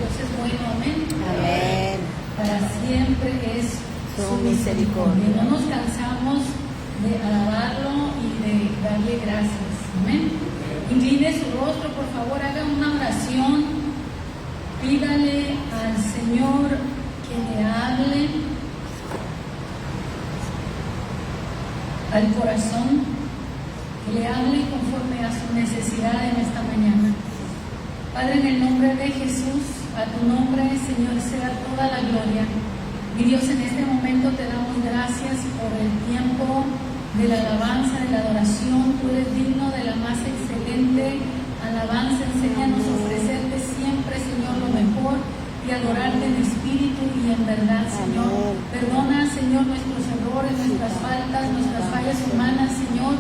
Dios es bueno, amén. Amén. Para siempre es su misericordia. No nos cansamos de alabarlo y de darle gracias, amén. Incline su rostro, por favor, haga una oración, pídale al Señor que le hable al corazón, que le hable conforme a su necesidad en esta mañana. Padre, en el nombre de Jesús, a tu nombre, Señor, sea toda la gloria. Mi Dios, en este momento te damos gracias por el tiempo de la alabanza, de la adoración. Tú eres digno de la más excelente alabanza. Enséñanos a ofrecerte siempre, Señor, lo mejor y adorarte en espíritu y en verdad, Señor. Perdona, Señor, nuestros errores, nuestras faltas, nuestras fallas humanas, Señor.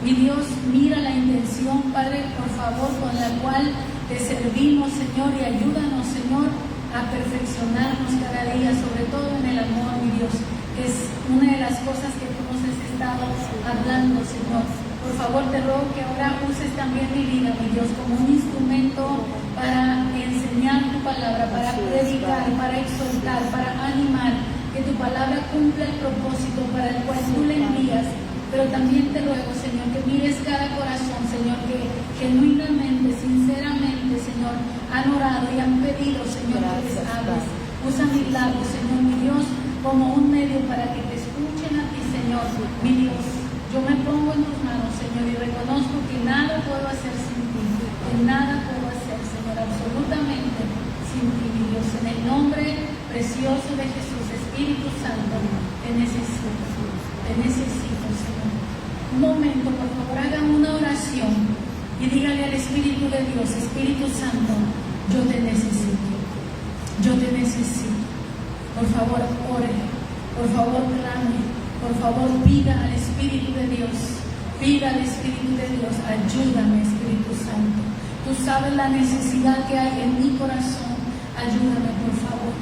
Mi Dios, mira la intención, Padre, por favor, con la cual te servimos, Señor, y ayúdanos, Señor, a perfeccionarnos cada día, sobre todo en el amor, mi Dios, que es una de las cosas que tú nos has estado hablando, Señor. Por favor, te ruego que ahora uses también mi vida, mi Dios, como un instrumento para enseñar tu palabra, para predicar, para exhortar, para animar, que tu palabra cumpla el propósito para el cual tú le envías. Pero también te ruego, Señor, que mires cada corazón, Señor, que genuinamente, sinceramente, Señor, han orado y han pedido, Señor, que les hables. Usa mis labios, Señor, mi Dios, como un medio para que te escuchen a ti, Señor, mi Dios. Yo me pongo en tus manos, Señor, y reconozco que nada puedo hacer sin ti, que nada puedo hacer, Señor, absolutamente sin ti, mi Dios. En el nombre precioso de Jesús, Espíritu Santo, te necesito, Señor. Un momento, por favor, hagan una oración y dígale al Espíritu de Dios: Espíritu Santo, yo te necesito, yo te necesito. Por favor, ore, por favor, clame, por favor, pida al Espíritu de Dios, pida al Espíritu de Dios: ayúdame, Espíritu Santo. Tú sabes la necesidad que hay en mi corazón. Ayúdame, por favor,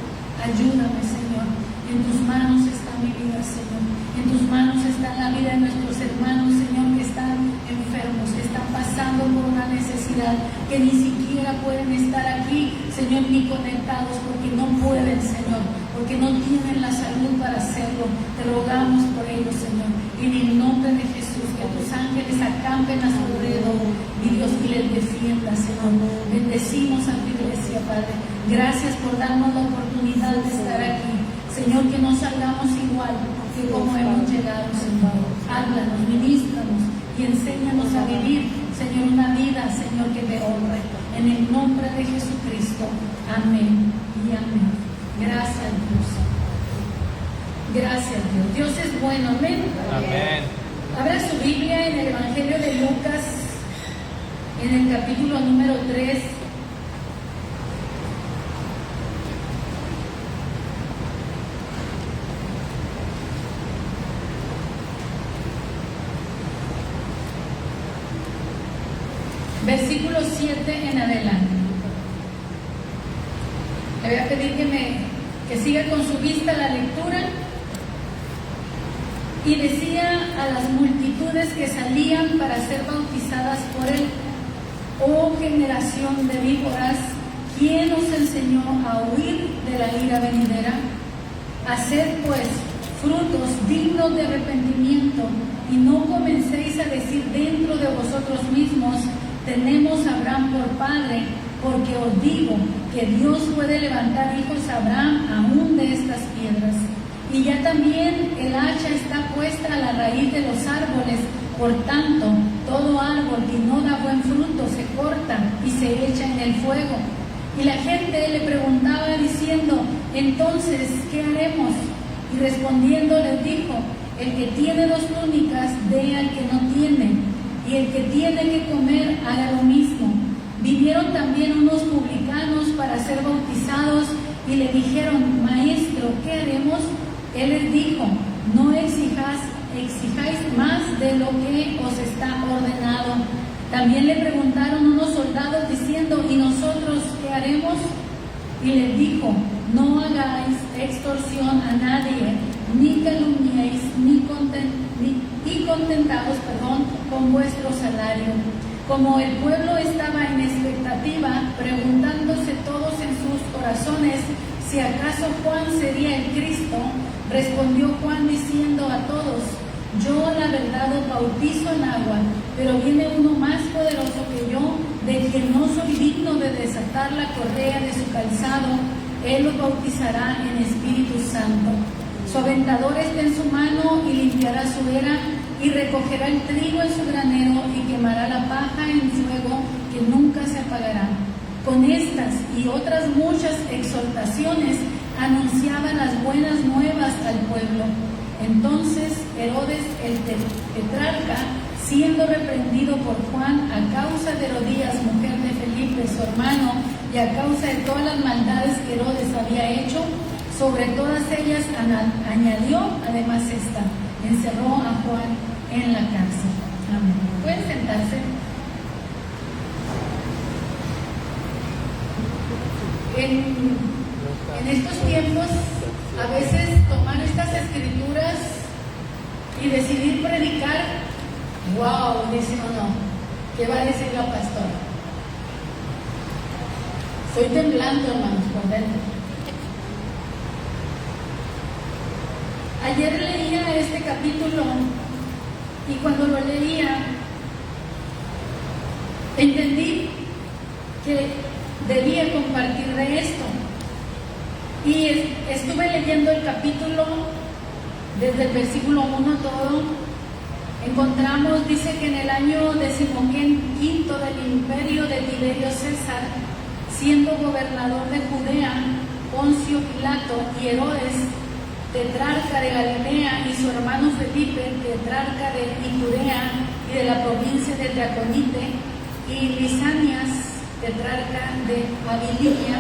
ayúdame, Señor. En tus manos está mi vida, Señor. En tus manos está la vida de nuestros hermanos, Señor, que están enfermos, que están pasando por una necesidad, que ni siquiera pueden estar aquí, Señor, ni conectados, porque no pueden, Señor, porque no tienen la salud para hacerlo. Te rogamos por ellos, Señor. En el nombre de Jesús, que tus ángeles acampen a su alrededor, mi Dios, y les defienda, Señor. Bendecimos a tu iglesia, Padre. Gracias por darnos la oportunidad de estar aquí. Señor, que no salgamos igual que como hemos llegado, Señor. Háblanos, ministranos y enséñanos a vivir, Señor, una vida, Señor, que te honre. En el nombre de Jesucristo. Amén y amén. Gracias, Dios. Gracias, Dios. Dios es bueno. Amén. Amén. Abra su Biblia en el Evangelio de Lucas, en el capítulo número 3. Versículo 7 en adelante. Le voy a pedir que siga con su vista la lectura. Y decía a las multitudes que salían para ser bautizadas por él: oh generación de víboras, ¿quién os enseñó a huir de la ira venidera? Haced pues frutos dignos de arrepentimiento, y no comencéis a decir dentro de vosotros mismos: tenemos a Abraham por padre, porque os digo que Dios puede levantar hijos a Abraham aún de estas piedras. Y ya también el hacha está puesta a la raíz de los árboles. Por tanto, todo árbol que no da buen fruto se corta y se echa en el fuego. Y la gente le preguntaba diciendo: entonces, ¿qué haremos? Y respondiendo les dijo: el que tiene 2 túnicas, dé al que no tiene, y el que tiene que comer, haga lo mismo. Vinieron también unos publicanos para ser bautizados y le dijeron: maestro, ¿qué haremos? Él les dijo: no exijáis más de lo que os está ordenado. También le preguntaron unos soldados diciendo: ¿y nosotros qué haremos? Y les dijo: no hagáis extorsión a nadie, ni calumniéis, y contentaos con vuestro salario. Como el pueblo estaba en expectativa, preguntándose todos en sus corazones si acaso Juan sería el Cristo. Respondió Juan diciendo a todos: yo la verdad os bautizo en agua, pero viene uno más poderoso que yo, de quien no soy digno de desatar la correa de su calzado. Él los bautizará en Espíritu Santo. Su aventador está en su mano y limpiará su era y recogerá el trigo en su granero y quemará la paja en fuego que nunca se apagará. Con estas y otras muchas exhortaciones anunciaba las buenas nuevas al pueblo. Entonces Herodes el tetrarca, siendo reprendido por Juan a causa de Herodías, mujer de Felipe, su hermano, y a causa de todas las maldades que Herodes había hecho, sobre todas ellas añadió además esta: encerró a Juan en la cárcel. Amén. ¿Pueden sentarse? En estos tiempos, a veces tomar estas escrituras y decidir predicar, wow, dice uno, ¿qué va a decir la pastora? Estoy temblando, hermanos, por dentro. Ayer leía este capítulo y cuando lo leía entendí que debía compartir de esto. Y estuve leyendo el capítulo desde el versículo 1 todo. Encontramos, dice que en el año 15 del imperio de Tiberio César, siendo gobernador de Judea, Poncio Pilato y Herodes, tetrarca de Galilea, y su hermano Felipe, tetrarca de Iturea y de la provincia de Traconite, y Lisanias, tetrarca de Abilia,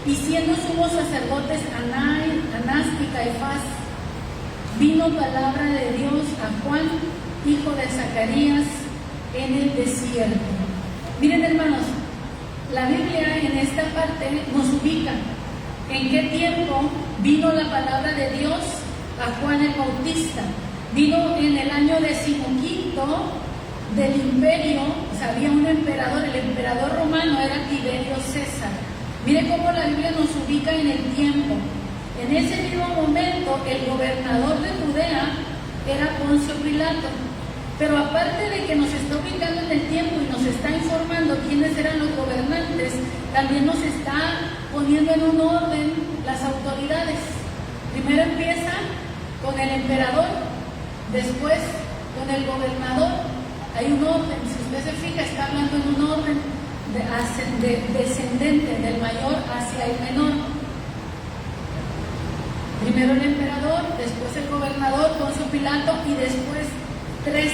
y siendo sumos sacerdotes Anás y Caifás, vino palabra de Dios a Juan, hijo de Zacarías, en el desierto. Miren, hermanos, la Biblia en esta parte nos ubica en qué tiempo vino la palabra de Dios a Juan el Bautista. Vino en el año 15 del imperio. O sea, había un emperador, el emperador romano era Tiberio César. Mire cómo la Biblia nos ubica en el tiempo. En ese mismo momento, el gobernador de Judea era Poncio Pilato. Pero aparte de que nos está ubicando en el tiempo y nos está informando quiénes eran los gobernantes, también nos está poniendo en un orden las autoridades. Primero empieza con el emperador, después con el gobernador. Hay un orden, si usted se fija, está hablando en un orden descendente, del mayor hacia el menor. Primero el emperador, después el gobernador, Poncio Pilato, y después tres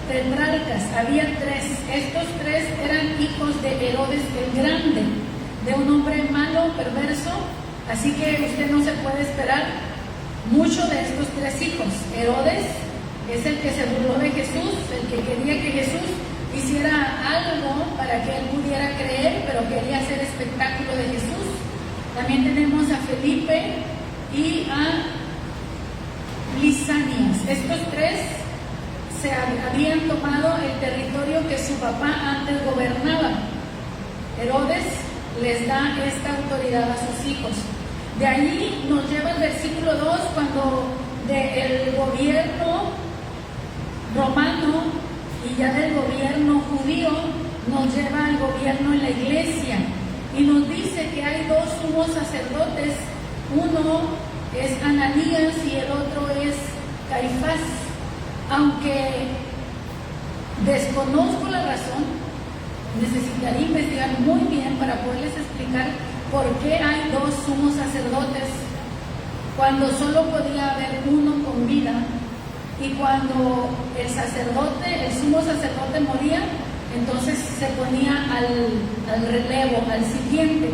tetrarcas. Había tres. Estos tres eran hijos de Herodes el Grande, de un hombre malo, perverso. Así que usted no se puede esperar mucho de estos tres hijos. Herodes es el que se burló de Jesús, el que quería que Jesús hiciera algo para que él pudiera creer, pero quería hacer espectáculo de Jesús. También tenemos a Felipe y a Lisanias. Estos tres se habían tomado el territorio que su papá antes gobernaba. Herodes les da esta autoridad a sus hijos. De allí nos lleva el versículo 2, cuando del gobierno romano y ya del gobierno judío nos lleva al gobierno en la iglesia y nos dice que hay dos sumos sacerdotes. Uno es Ananías y el otro es Caifás. Aunque desconozco la razón, necesitaría investigar muy bien para poderles explicar por qué hay dos sumos sacerdotes cuando solo podía haber uno con vida, y cuando el sumo sacerdote moría, entonces se ponía al relevo, al siguiente.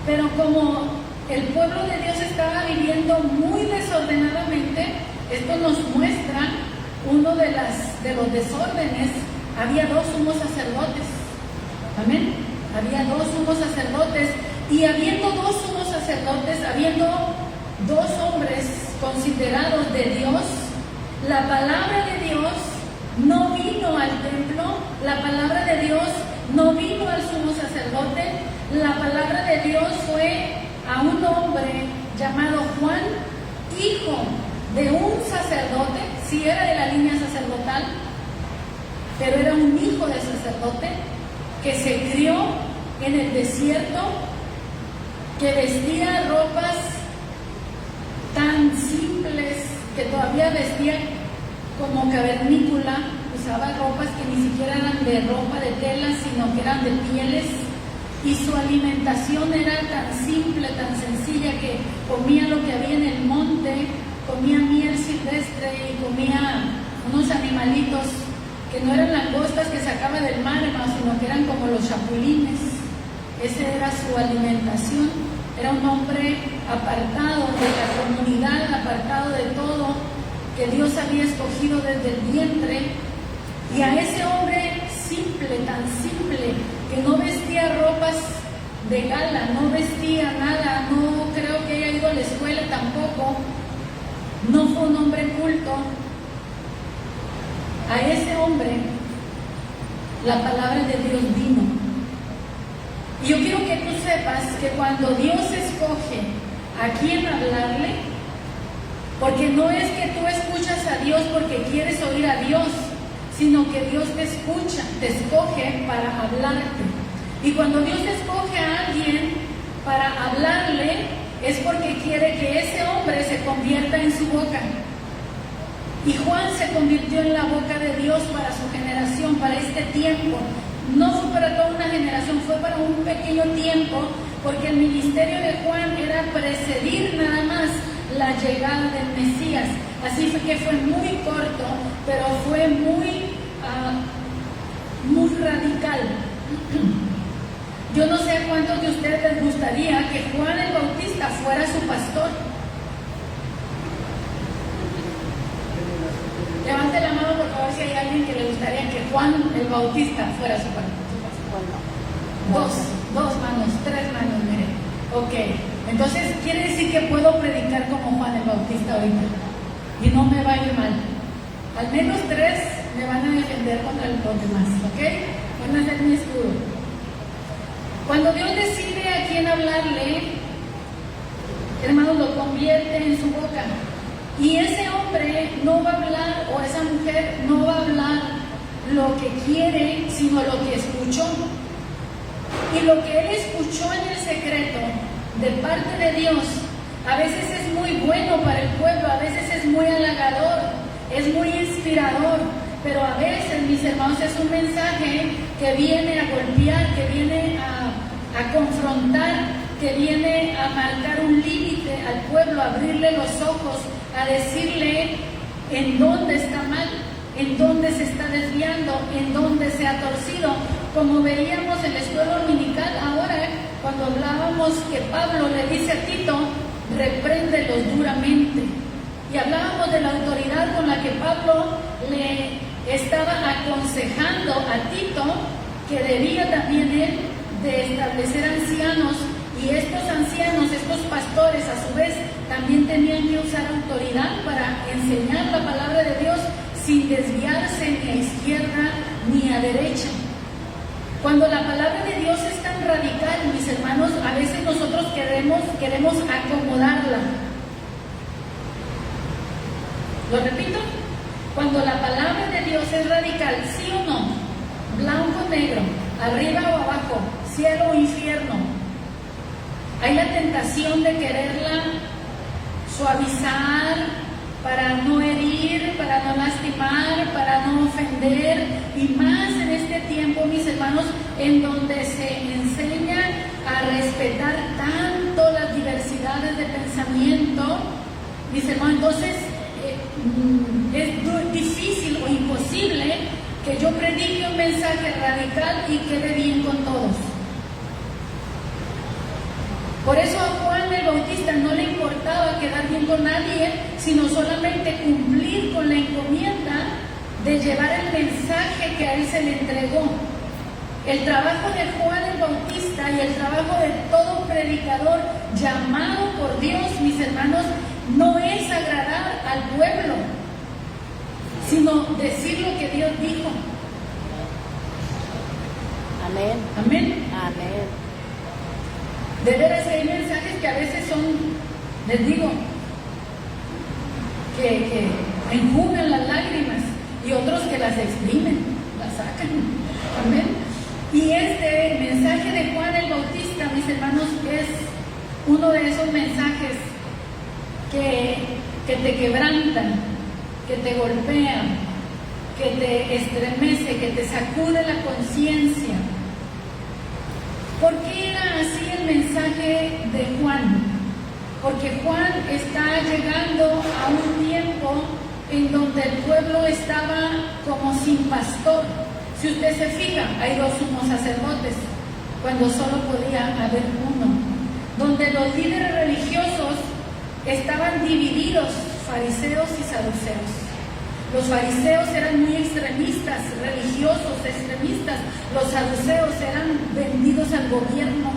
Pero como el pueblo de Dios estaba viviendo muy desordenadamente, esto nos muestra uno de los desórdenes. Había dos sumos sacerdotes. Amén. Había dos sumos sacerdotes, y habiendo dos sumos sacerdotes, habiendo dos hombres considerados de Dios, la palabra de Dios no vino al templo, la palabra de Dios no vino al sumo sacerdote, la palabra de Dios fue a un hombre llamado Juan, hijo de un sacerdote, sí era de la línea sacerdotal, pero era un hijo de sacerdote que se crió en el desierto, que vestía ropas tan simples, que todavía vestía como cavernícola, usaba ropas que ni siquiera eran de ropa de tela, sino que eran de pieles, y su alimentación era tan simple, tan sencilla, que comía lo que había en el monte, comía miel silvestre y comía unos animalitos que no eran langostas que sacaba del mar, sino que eran como los chapulines. Esa era su alimentación. Era un hombre apartado de la comunidad, apartado de todo, que Dios había escogido desde el vientre. Y a ese hombre simple, tan simple, que no vestía ropas de gala, no vestía nada, no creo que haya ido a la escuela tampoco, no fue un hombre culto. A ese hombre la palabra de Dios vino. Y yo quiero que tú sepas que cuando Dios escoge a quién hablarle, porque no es que tú escuchas a Dios porque quieres oír a Dios, sino que Dios te escucha, te escoge para hablarte. Y cuando Dios escoge a alguien para hablarle, es porque quiere que ese hombre se convierta en su boca. Y Juan se convirtió en la boca de Dios para su generación, para este tiempo. No fue para toda una generación, fue para un pequeño tiempo, porque el ministerio de Juan era precedir nada más la llegada del Mesías. Así fue que fue muy corto, pero fue muy radical. Yo no sé a cuántos de ustedes les gustaría que Juan el Bautista fuera su pastor. Levante la mano, por favor, si hay alguien que le gustaría que Juan el Bautista fuera su pastor. Dos manos, tres manos, mire. Ok, entonces quiere decir que puedo predicar como Juan el Bautista ahorita y no me va a ir mal. Al menos tres me van a defender contra los demás, ¿ok? Van a ser mi escudo. Cuando Dios decide a quién hablarle, hermanos, lo convierte en su boca. Y ese hombre no va a hablar, o esa mujer no va a hablar lo que quiere, sino lo que escuchó. Y lo que él escuchó en el secreto de parte de Dios, a veces es muy bueno para el pueblo, a veces es muy halagador, es muy inspirador, pero a veces, mis hermanos, es un mensaje que viene a golpear, que viene a confrontar, que viene a marcar un límite al pueblo, a abrirle los ojos, a decirle en dónde está mal, en dónde se está desviando, en dónde se ha torcido. Como veíamos en la escuela dominical ahora, cuando hablábamos que Pablo le dice a Tito, repréndelos duramente. Y hablábamos de la autoridad con la que Pablo le estaba aconsejando a Tito, que debía también él de establecer ancianos, y estos ancianos, estos pastores a su vez también tenían que usar autoridad para enseñar la palabra de Dios sin desviarse ni a izquierda ni a derecha. Cuando la palabra de Dios es tan radical, mis hermanos, a veces nosotros queremos acomodarla. ¿Lo repito? Cuando la palabra de Dios es radical, sí o no, blanco o negro, arriba o abajo, cielo o infierno, hay la tentación de quererla suavizar para no herir, para no lastimar, para no ofender, y más en este tiempo, mis hermanos, en donde se enseña a respetar tanto las diversidades de pensamiento, mis hermanos. Entonces es difícil o imposible que yo predique un mensaje radical y quede bien con todos. Por eso a Juan el Bautista no le importaba quedar bien con nadie, sino solamente cumplir con la encomienda de llevar el mensaje que a él se le entregó. El trabajo de Juan el Bautista y el trabajo de todo predicador llamado por Dios, mis hermanos, no es agradar al pueblo, sino decir lo que Dios dijo. Amén. Amén. Amén. De veras que hay mensajes que a veces son Les digo que enjugan las lágrimas y otros que las exprimen, las sacan. Amén. Y este mensaje de Juan el Bautista, mis hermanos, es uno de esos mensajes que te quebrantan, que te golpean, que te estremece, que te sacude la conciencia. ¿Por qué era así el mensaje de Juan? Porque Juan está llegando a un tiempo en donde el pueblo estaba como sin pastor. Si usted se fija, hay dos sumos sacerdotes, cuando solo podía haber uno, donde los líderes religiosos estaban divididos, fariseos y saduceos. Los fariseos eran muy extremistas, religiosos, extremistas. Los saduceos eran vendidos al gobierno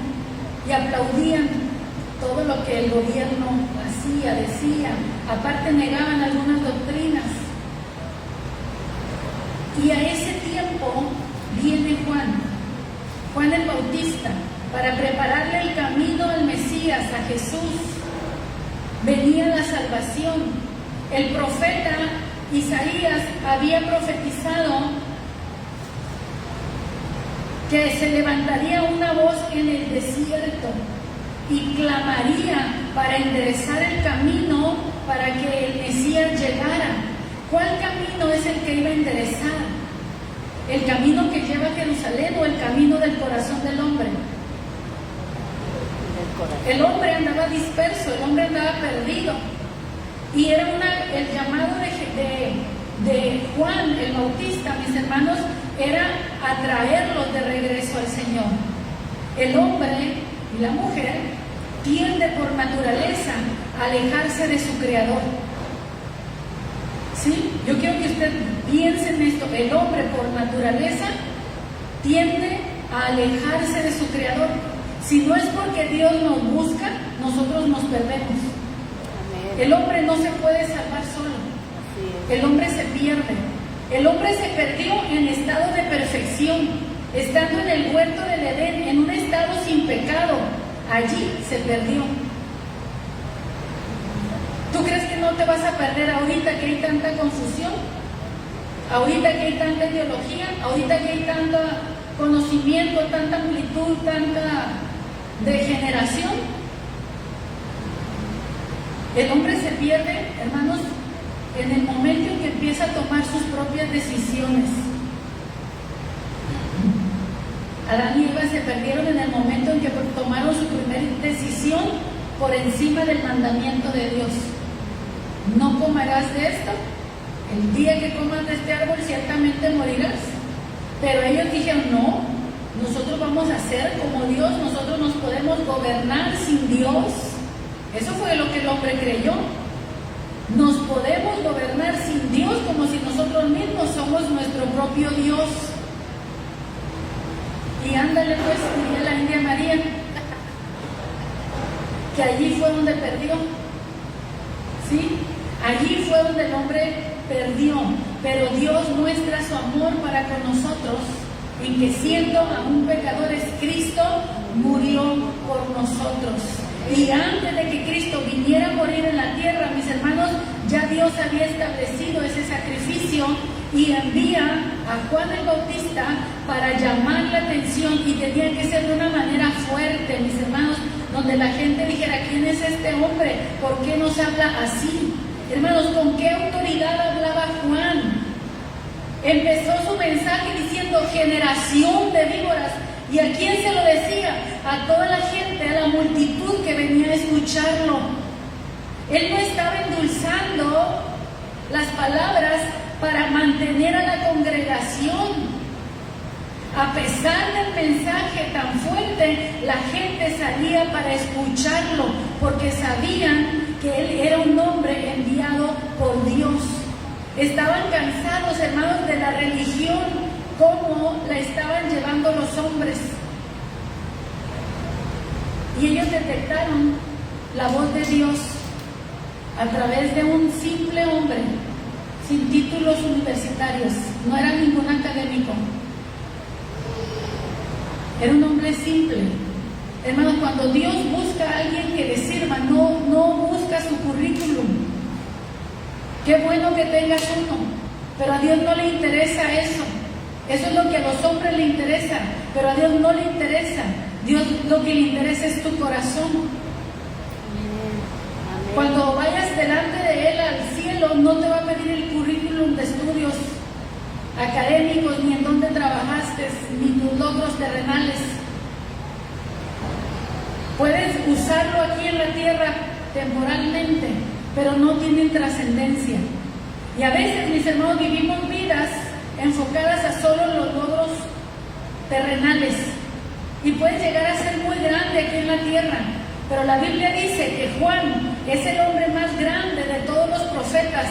y aplaudían todo lo que el gobierno hacía, decía. Aparte negaban algunas doctrinas. Y a ese tiempo viene Juan el Bautista, para prepararle el camino al Mesías, a Jesús. Venía la salvación. El profeta Isaías había profetizado que se levantaría una voz en el desierto y clamaría para enderezar el camino para que el Mesías llegara. ¿Cuál camino es el que iba a enderezar? ¿El camino que lleva a Jerusalén o el camino del corazón del hombre? El hombre andaba disperso, el hombre andaba perdido. Y era el llamado de Juan el Bautista, mis hermanos, era atraerlos de regreso al Señor. El hombre y la mujer tiende por naturaleza a alejarse de su Creador. ¿Sí? Yo quiero que usted piense en esto. El hombre por naturaleza tiende a alejarse de su Creador. Si no es porque Dios nos busca, nosotros nos perdemos. El hombre no se puede salvar solo. El hombre se pierde. El hombre se perdió en estado de perfección, estando en el huerto del Edén, en un estado sin pecado. Allí se perdió. ¿Tú crees que no te vas a perder ahorita que hay tanta confusión? Ahorita que hay tanta ideología, ahorita que hay tanto conocimiento, tanta amplitud, tanta degeneración. El hombre se pierde, hermanos, en el momento en que empieza a tomar sus propias decisiones. Adán y Eva se perdieron en el momento en que tomaron su primera decisión por encima del mandamiento de Dios. No comerás de esto, el día que comas de este árbol ciertamente morirás. Pero ellos dijeron, no, nosotros vamos a ser como Dios, nosotros nos podemos gobernar sin Dios. Eso fue lo que el hombre creyó. Nos podemos gobernar sin Dios, como si nosotros mismos somos nuestro propio Dios. Y ándale pues, diría la India María, que allí fue donde perdió. ¿Sí? Allí fue donde el hombre perdió. Pero Dios muestra su amor para con nosotros, en que siendo aún pecadores, Cristo murió por nosotros. Y antes de que Cristo viniera a morir en la tierra, mis hermanos, ya Dios había establecido ese sacrificio y envía a Juan el Bautista para llamar la atención, y tenía que ser de una manera fuerte, mis hermanos, donde la gente dijera, ¿quién es este hombre? ¿Por qué nos habla así? Hermanos, ¿con qué autoridad hablaba Juan? Empezó su mensaje diciendo, generación de víboras. ¿Y a quién se lo decía? A toda la gente, a la multitud que venía a escucharlo. Él no estaba endulzando las palabras para mantener a la congregación. A pesar del mensaje tan fuerte, la gente salía para escucharlo, porque sabían que él era un hombre enviado por Dios. Estaban cansados, hermanos, de la religión, cómo la estaban llevando los hombres. Y ellos detectaron la voz de Dios a través de un simple hombre, sin títulos universitarios, no era ningún académico. Era un hombre simple. Hermanos, cuando Dios busca a alguien que le sirva, no busca Qué bueno que tengas uno, pero a Dios no le interesa eso. Eso es lo que a los hombres le interesa, pero a Dios no le interesa. Dios lo que le interesa es tu corazón. Amén. Cuando vayas delante de Él al cielo, no te va a pedir el currículum de estudios académicos, ni en dónde trabajaste, ni tus logros terrenales. Puedes usarlo aquí en la tierra temporalmente, pero no tienen trascendencia. Y a veces, mis hermanos, vivimos vidas enfocadas a solo los logros terrenales. Y puedes llegar a ser muy grande aquí en la tierra. Pero la Biblia dice que Juan es el hombre más grande de todos los profetas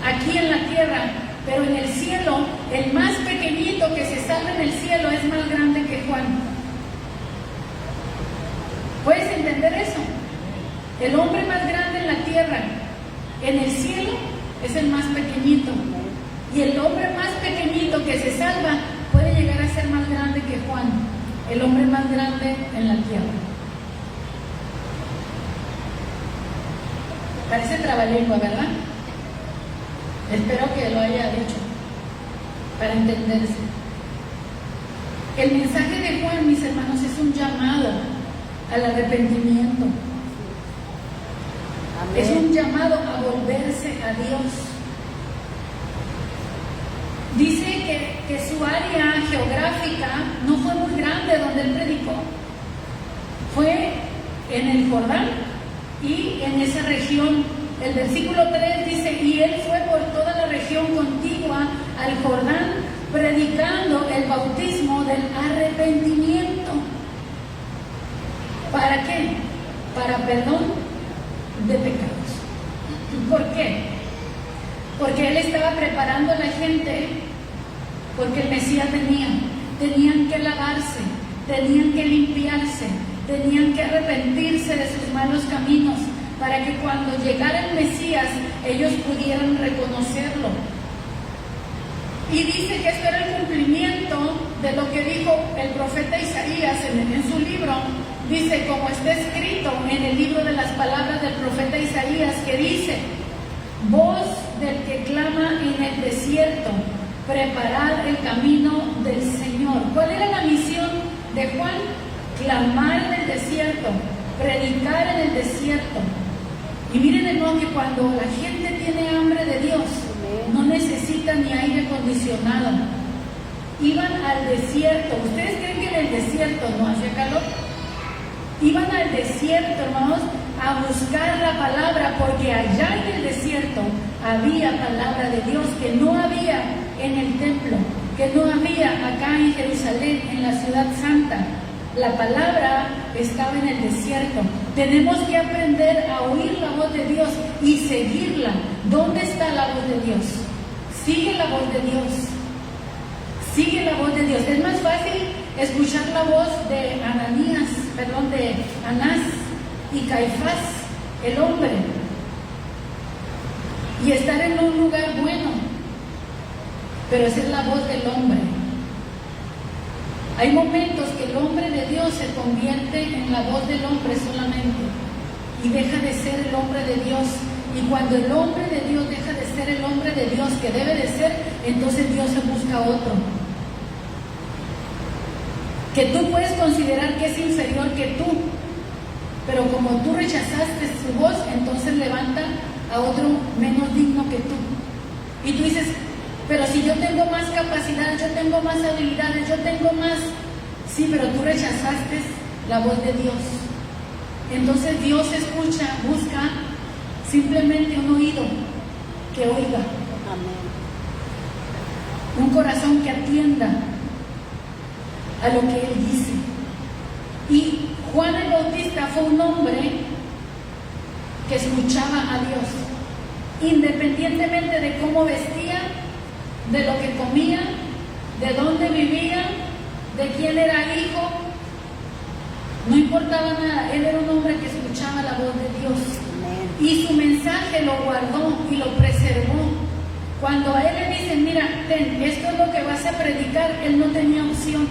aquí en la tierra. Pero en el cielo, el más pequeñito que se salva en el cielo es más grande que Juan. ¿Puedes entender eso? El hombre más grande en la tierra, en el cielo, es el más pequeñito. Y el hombre más pequeñito que se salva puede llegar a ser más grande que Juan, el hombre más grande en la tierra. Parece trabalengua, ¿verdad? Espero que lo haya dicho para entenderse. El mensaje de Juan, mis hermanos, es un llamado al arrepentimiento. Amén. Es un llamado a volverse a Dios. Dice que su área geográfica no fue muy grande donde él predicó. Fue en el Jordán y en esa región. El versículo 3 dice, y él fue por toda la región contigua al Jordán, predicando el bautismo del arrepentimiento. ¿Para qué? Para perdón de pecados. ¿Por qué? Porque él estaba preparando a la gente, porque el Mesías venía. Tenían que lavarse, tenían que limpiarse, tenían que arrepentirse de sus malos caminos, para que cuando llegara el Mesías ellos pudieran reconocerlo. Y dice que esto era el cumplimiento de lo que dijo el profeta Isaías en su libro. Dice, como está escrito en el libro de las palabras del profeta Isaías, que dice, voz del que clama en el desierto, preparad el camino del Señor. ¿Cuál era la misión de Juan? Clamar en el desierto, predicar en el desierto. Y miren, hermano, que cuando la gente tiene hambre de Dios, no necesita ni aire acondicionado. Iban al desierto. ¿Ustedes creen que en el desierto no hacía calor? Iban al desierto, hermanos, a buscar la palabra, porque allá en el desierto había palabra de Dios que no había en el templo, que no había acá en Jerusalén, en la ciudad santa. La palabra estaba en el desierto. Tenemos que aprender a oír la voz de Dios y seguirla. ¿Dónde está la voz de Dios? Sigue la voz de Dios. Sigue la voz de Dios. Es más fácil escuchar la voz de Anás y Caifás, el hombre, y estar en un lugar bueno, pero esa es la voz del hombre. Hay momentos que el hombre de Dios se convierte en la voz del hombre solamente y deja de ser el hombre de Dios. Y cuando el hombre de Dios deja de ser el hombre de Dios que debe de ser, entonces Dios se busca otro. Que tú puedes considerar que es inferior que tú, pero como tú rechazaste su voz, entonces levanta a otro menos digno que tú. Y tú dices, pero si yo tengo más capacidad, yo tengo más habilidades, yo tengo más. Sí, pero tú rechazaste la voz de Dios. Entonces Dios escucha, busca simplemente un oído que oiga. Amén. Un corazón que atienda a lo que Él dice. Y Juan el Bautista fue un hombre que escuchaba a Dios, independientemente de cómo vestía, de lo que comía, de dónde vivía, de quién era hijo. No importaba nada. Él era un hombre que escuchaba la voz de Dios. Amén. Y su mensaje lo guardó y lo preservó. Cuando a él le dicen, mira, ten, esto es lo que vas a predicar, él no tenía opción.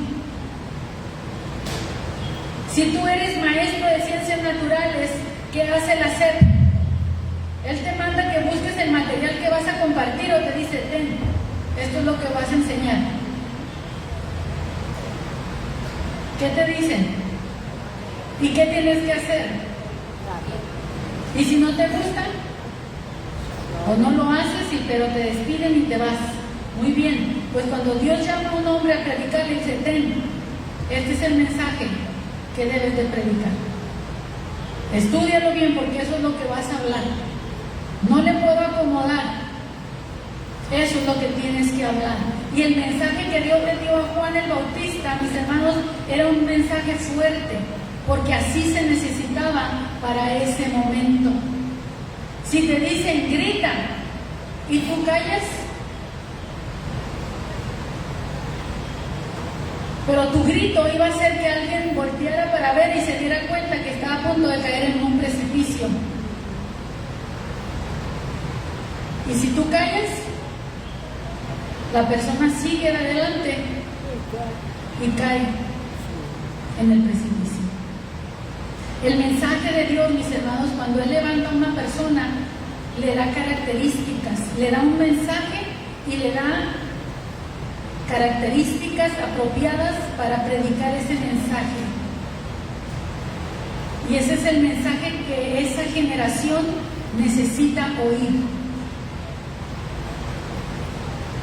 Si tú eres maestro de ciencias naturales, ¿qué hace la SEP? Él te manda que busques el material que vas a compartir o te dice, ten, esto es lo que vas a enseñar? ¿Qué te dicen? ¿Y qué tienes que hacer? Y si no te gusta, o no lo haces, pero te despiden y te vas. Muy bien, pues cuando Dios llama a un hombre a predicar, le dice, ten, este es el mensaje que debes de predicar. Estúdialo bien porque eso es lo que vas a hablar. No le puedo acomodar. Eso es lo que tienes que hablar. Y el mensaje que Dios le dio a Juan el Bautista, mis hermanos, era un mensaje fuerte, porque así se necesitaba para ese momento. Si te dicen grita y tú callas, pero tu grito iba a hacer que alguien volteara para ver y se diera cuenta que estaba a punto de caer en un precipicio. Y si tú callas, la persona sigue adelante y cae en el precipicio. El mensaje de Dios, mis hermanos, cuando Él levanta a una persona, le da características, le da un mensaje y le da características apropiadas para predicar ese mensaje. Y ese es el mensaje que esa generación necesita oír.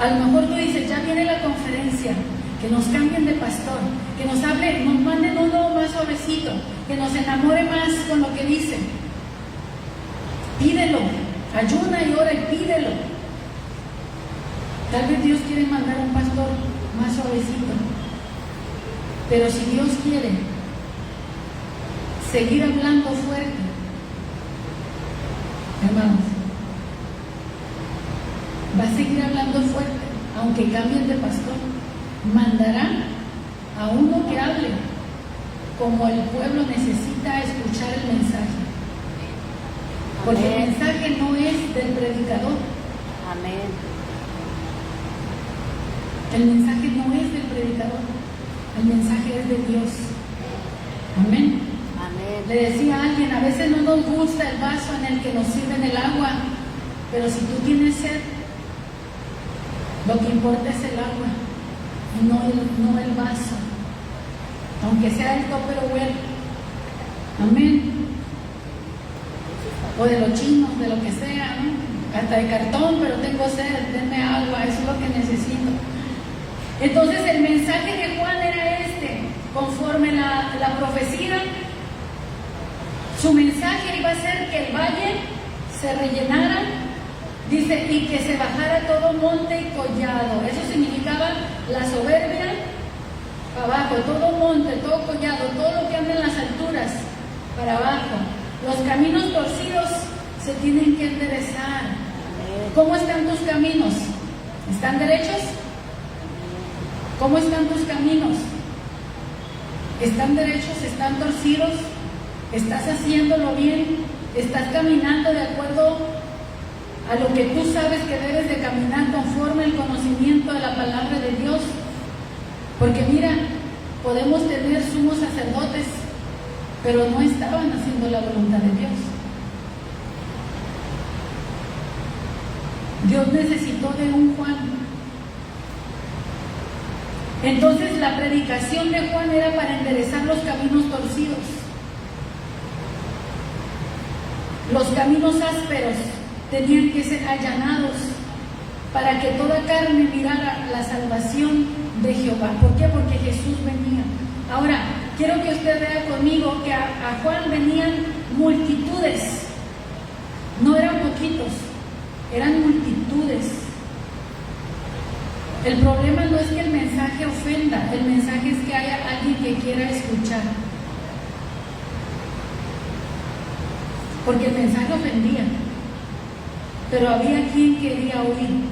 A lo mejor tú dices, ya viene la conferencia, que nos cambien de pastor, que nos hable, nos manden uno más suavecito, que nos enamore más con lo que dicen. Pídelo, ayuna y ora y pídelo. Tal vez Dios quiere mandar un pastor más suavecito, pero si Dios quiere seguir hablando fuerte, hermanos, va a seguir hablando fuerte, aunque cambien de pastor. Mandará a uno que hable como el pueblo necesita escuchar el mensaje, porque el mensaje no es del predicador. Amén. El mensaje no es del predicador, el mensaje es de Dios. Amén. Amén. Le decía a alguien, a veces no nos gusta el vaso en el que nos sirven el agua, pero si tú tienes sed, lo que importa es el agua, no el vaso, aunque sea el Tupperware. Amén. O de los chinos, de lo que sea, ¿no? Hasta de cartón, pero tengo sed, denme agua, eso es lo que necesito. Entonces el mensaje de Juan era este, conforme la profecía, su mensaje iba a ser que el valle se rellenara, dice, y que se bajara todo monte y collado. Eso significaba la soberbia para abajo, todo monte, todo collado, todo lo que anda en las alturas para abajo. Los caminos torcidos se tienen que enderezar. ¿Cómo están tus caminos? ¿Están derechos? ¿Cómo están tus caminos? ¿Están derechos? ¿Están torcidos? ¿Estás haciéndolo bien? ¿Estás caminando de acuerdo a lo que tú sabes que debes de caminar conforme al conocimiento de la palabra de Dios? Porque mira, podemos tener sumos sacerdotes, pero no estaban haciendo la voluntad de Dios. Dios necesitó de un Juan. Entonces la predicación de Juan era para enderezar los caminos torcidos, los caminos ásperos tenían que ser allanados para que toda carne mirara la salvación de Jehová. ¿Por qué? Porque Jesús venía. Ahora, quiero que usted vea conmigo que a Juan venían multitudes, no eran poquitos, eran multitudes. El problema no es que el mensaje ofenda, el mensaje es que haya alguien que quiera escuchar. Porque el mensaje ofendía, pero había quien quería oír.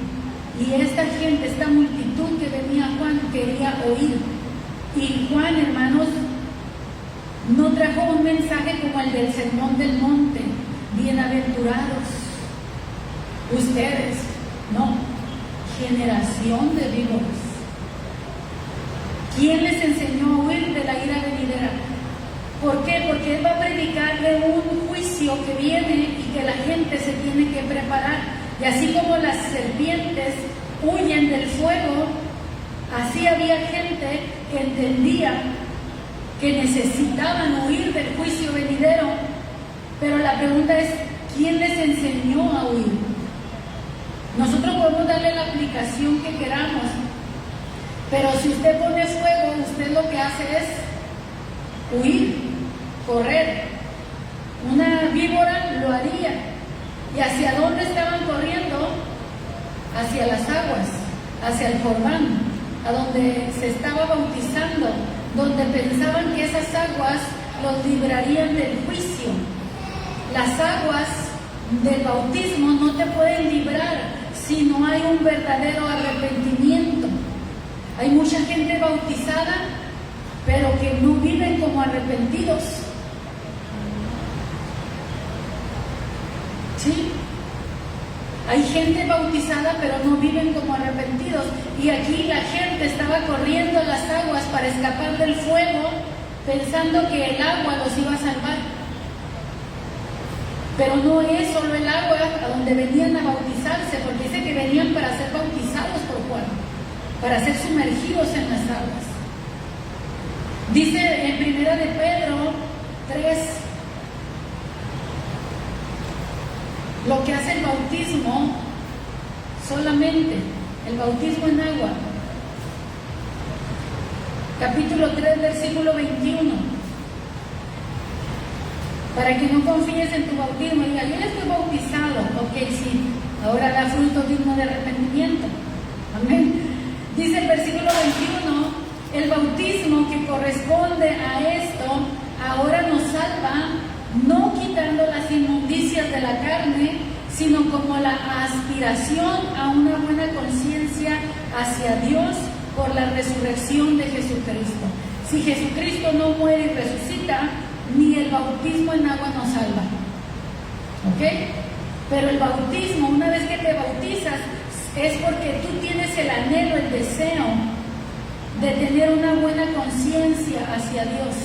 Y esta gente, esta multitud que venía a Juan, quería oír. Y Juan, hermanos, no trajo un mensaje como el del Sermón del Monte, bienaventurados ustedes, no, generación de víboras. ¿Quién les enseñó a huir de la ira venidera? ¿Por qué? Porque Él va a predicar de un juicio que viene y que la gente se tiene que preparar. Y así como las serpientes huyen del fuego, así había gente que entendía que necesitaban huir del juicio venidero. Pero la pregunta es, ¿quién les enseñó a huir? Nosotros podemos darle la aplicación que queramos, pero si usted pone fuego, usted lo que hace es huir, correr. Una víbora lo haría. ¿Y hacia dónde estaban corriendo? Hacia las aguas, hacia el Jordán, a donde se estaba bautizando, donde pensaban que esas aguas los librarían del juicio. Las aguas del bautismo no te pueden librar si no hay un verdadero arrepentimiento. Hay mucha gente bautizada, pero que no viven como arrepentidos. ¿Sí? Hay gente bautizada, pero no viven como arrepentidos. Y aquí la gente estaba corriendo las aguas para escapar del fuego, pensando que el agua los iba a salvar. Pero no es solo el agua a donde venían a bautizarse, porque dice que venían para ser bautizados por Juan, para ser sumergidos en las aguas. Dice en 1 de Pedro 3, lo que hace el bautismo solamente, el bautismo en agua. Capítulo 3, versículo 21. Para que no confíes en tu bautismo y digas, yo ya estoy bautizado, ok, sí, ahora da fruto digno de arrepentimiento. Amén. Dice el versículo 21, el bautismo que corresponde a esto ahora nos salva, no quitando las inmundicias de la carne, sino como la aspiración a una buena conciencia hacia Dios por la resurrección de Jesucristo. Si Jesucristo no muere y resucita, ni el bautismo en agua nos salva. ¿Ok? Pero el bautismo, una vez que te bautizas, es porque tú tienes el anhelo, el deseo de tener una buena conciencia hacia Dios.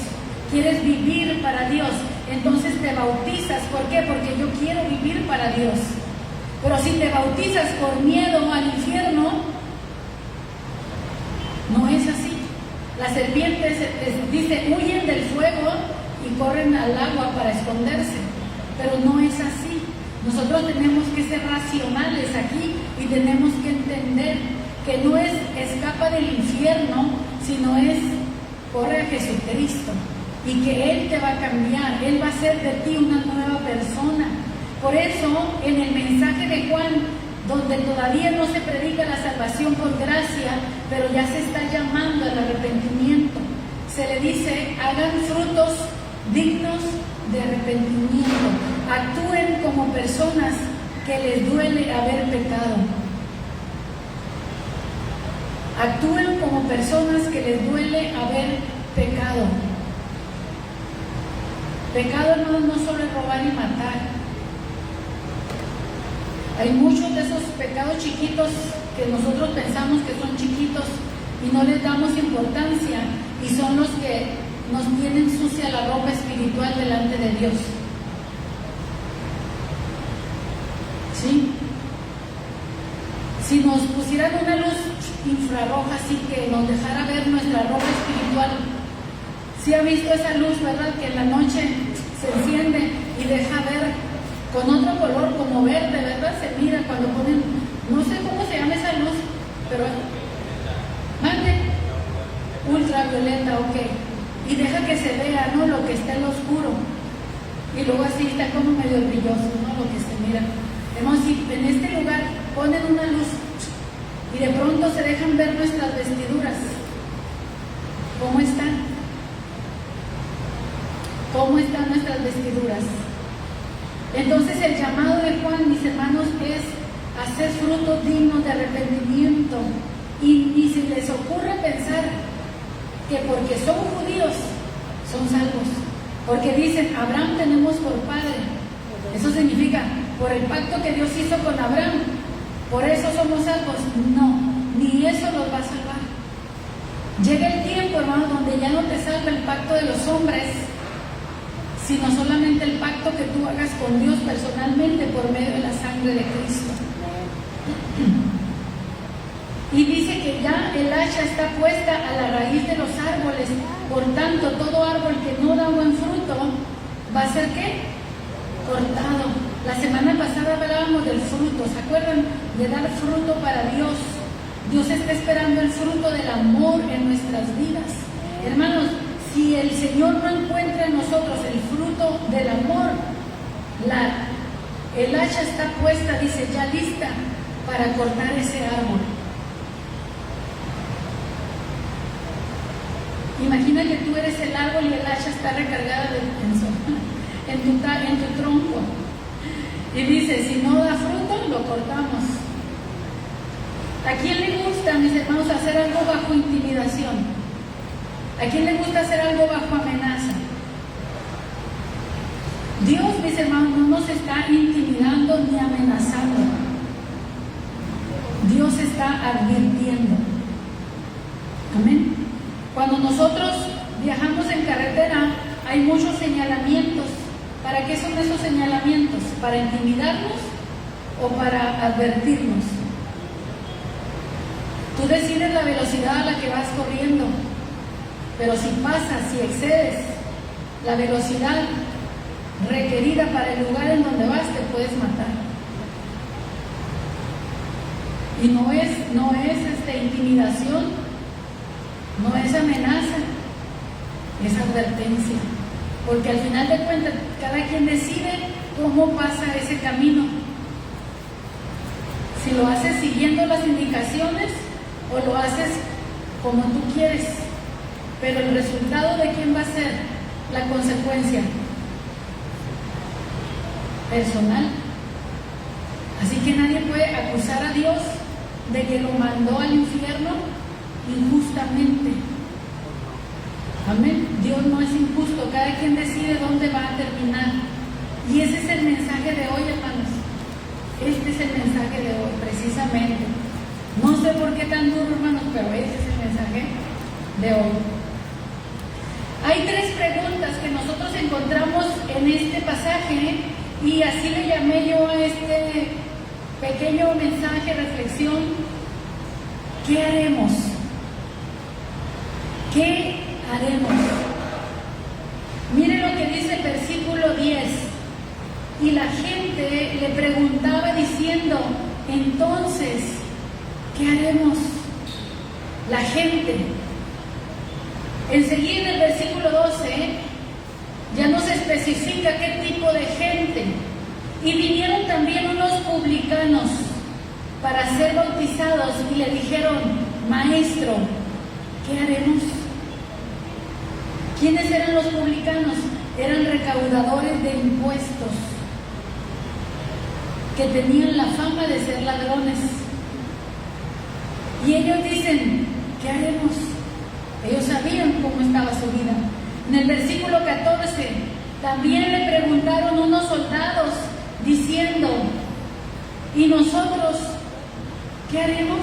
Quieres vivir para Dios, entonces te bautizas. ¿Por qué? Porque yo quiero vivir para Dios. Pero si te bautizas por miedo al infierno, no es así. Las serpientes, dice, huyen del fuego y corren al agua para esconderse, pero no es así. Nosotros tenemos que ser racionales aquí y tenemos que entender que no es escapa del infierno, sino es corre a Jesucristo y que Él te va a cambiar, Él va a hacer de ti una nueva persona. Por eso en el mensaje de Juan, donde todavía no se predica la salvación por gracia, pero ya se está llamando al arrepentimiento, se le dice, hagan frutos dignos de arrepentimiento, actúen como personas que les duele haber pecado, actúen como personas que les duele haber pecado. Pecado, hermanos, no solo es robar y matar. Hay muchos de esos pecados chiquitos que nosotros pensamos que son chiquitos y no les damos importancia, y son los que nos tienen sucia la ropa espiritual delante de Dios. ¿Sí? Si nos pusieran una luz infrarroja así que nos dejara ver nuestra ropa espiritual, ¿sí ha visto esa luz, verdad? Que en la noche se enciende y deja ver con otro color como verde, ¿verdad? Se mira cuando ponen, no sé cómo se llama esa luz, pero mande, ultravioleta, ok. Y deja que se vea, ¿no?, lo que está en lo oscuro. Y luego así está como medio brilloso, ¿no?, lo que se mira. Hermanos, si en este lugar ponen una luz y de pronto se dejan ver nuestras vestiduras, ¿cómo están? ¿Cómo están nuestras vestiduras? Entonces el llamado de Juan, mis hermanos, es hacer frutos dignos de arrepentimiento. Y si les ocurre pensar que porque son judíos son salvos, porque dicen, Abraham tenemos por padre, eso significa, por el pacto que Dios hizo con Abraham, por eso somos salvos. No, ni eso los va a salvar. Llega el tiempo, hermano, donde ya no te salva el pacto de los hombres, sino solamente el pacto que tú hagas con Dios personalmente por medio de la sangre de Cristo. Y dice que ya el hacha está puesta a la raíz de los árboles. Por tanto, todo árbol que no da buen fruto va a ser ¿qué? Cortado. La semana pasada hablábamos del fruto, ¿se acuerdan? De dar fruto para Dios. Dios está esperando el fruto del amor en nuestras vidas. Hermanos, si el Señor no encuentra en nosotros el fruto del amor, el hacha está puesta, dice, ya lista para cortar ese árbol. Imagina que tú eres el árbol y el hacha está recargada en tu tronco. Y dice, si no da fruto, lo cortamos. ¿A quién le gusta, mis hermanos, hacer algo bajo intimidación? ¿A quién le gusta hacer algo bajo amenaza? Dios, mis hermanos, no nos está intimidando ni amenazando. Dios está advirtiendo. Amén. Cuando nosotros viajamos en carretera, hay muchos señalamientos. ¿Para qué son esos señalamientos? ¿Para intimidarnos o para advertirnos? Tú decides la velocidad a la que vas corriendo, pero si pasas, si excedes la velocidad requerida para el lugar en donde vas, te puedes matar. Y no es intimidación, no es amenaza, es advertencia. Porque al final de cuentas, cada quien decide cómo pasa ese camino. Si lo haces siguiendo las indicaciones o lo haces como tú quieres. Pero el resultado de quién va a ser la consecuencia personal. Así que nadie puede acusar a Dios de que lo mandó al infierno injustamente. Amén. Dios no es injusto, cada quien decide dónde va a terminar. Y ese es el mensaje de hoy, hermanos. Este es el mensaje de hoy, precisamente. No sé por qué tan duro, hermanos, pero ese es el mensaje de hoy. Hay 3 preguntas que nosotros encontramos en este pasaje y así le llamé yo a este pequeño mensaje, reflexión. ¿Qué haremos? ¿Qué haremos? Mire lo que dice el versículo 10. Y la gente le preguntaba diciendo, entonces, ¿qué haremos? La gente. Enseguida en el versículo 12 ya nos especifica qué tipo de gente. Y vinieron también unos publicanos para ser bautizados y le dijeron, maestro, ¿qué haremos? ¿Quiénes eran los publicanos? Eran recaudadores de impuestos que tenían la fama de ser ladrones. Y ellos dicen, ¿qué haremos? Ellos sabían cómo estaba su vida. En el versículo 14, también le preguntaron unos soldados diciendo, ¿y nosotros qué haremos?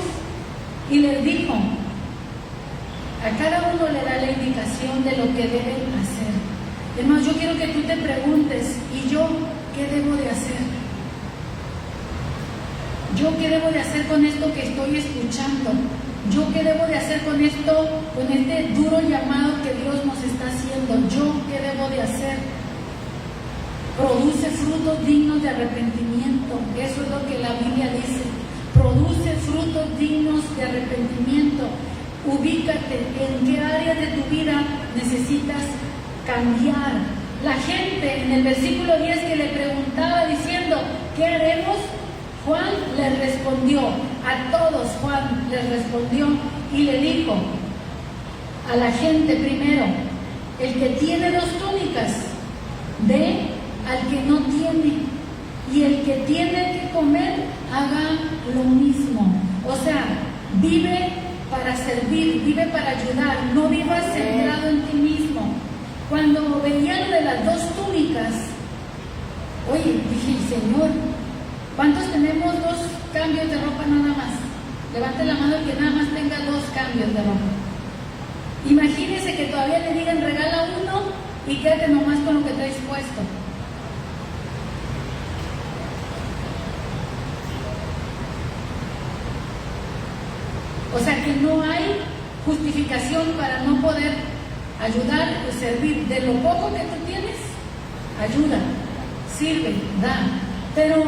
Y les dijo, a cada uno le da la indicación de lo que deben hacer. Además, yo quiero que tú te preguntes, ¿y yo qué debo de hacer? ¿Yo qué debo de hacer con esto que estoy escuchando? ¿Yo qué debo de hacer con esto, con este duro llamado que Dios nos está haciendo? ¿Yo qué debo de hacer? Produce frutos dignos de arrepentimiento. Eso es lo que la Biblia dice. Produce frutos dignos de arrepentimiento. Ubícate en qué área de tu vida necesitas cambiar. La gente en el versículo 10 que le preguntaba diciendo, ¿qué haremos? Juan les respondió, a todos Juan les respondió y le dijo a la gente primero, el que tiene 2 túnicas, dé al que no tiene, y el que tiene que comer, haga lo mismo. O sea, vive para servir, vive para ayudar, no vivas centrado en ti mismo. Cuando veía lo de las 2 túnicas, oye, dije, Señor, ¿cuántos tenemos 2 cambios de ropa nada más? Levante la mano el que nada más tenga 2 cambios de ropa. Imagínese que todavía le digan regala uno y quédate nomás con lo que traes puesto. O sea que no hay justificación para no poder ayudar o servir. De lo poco que tú tienes, ayuda, sirve, da. Pero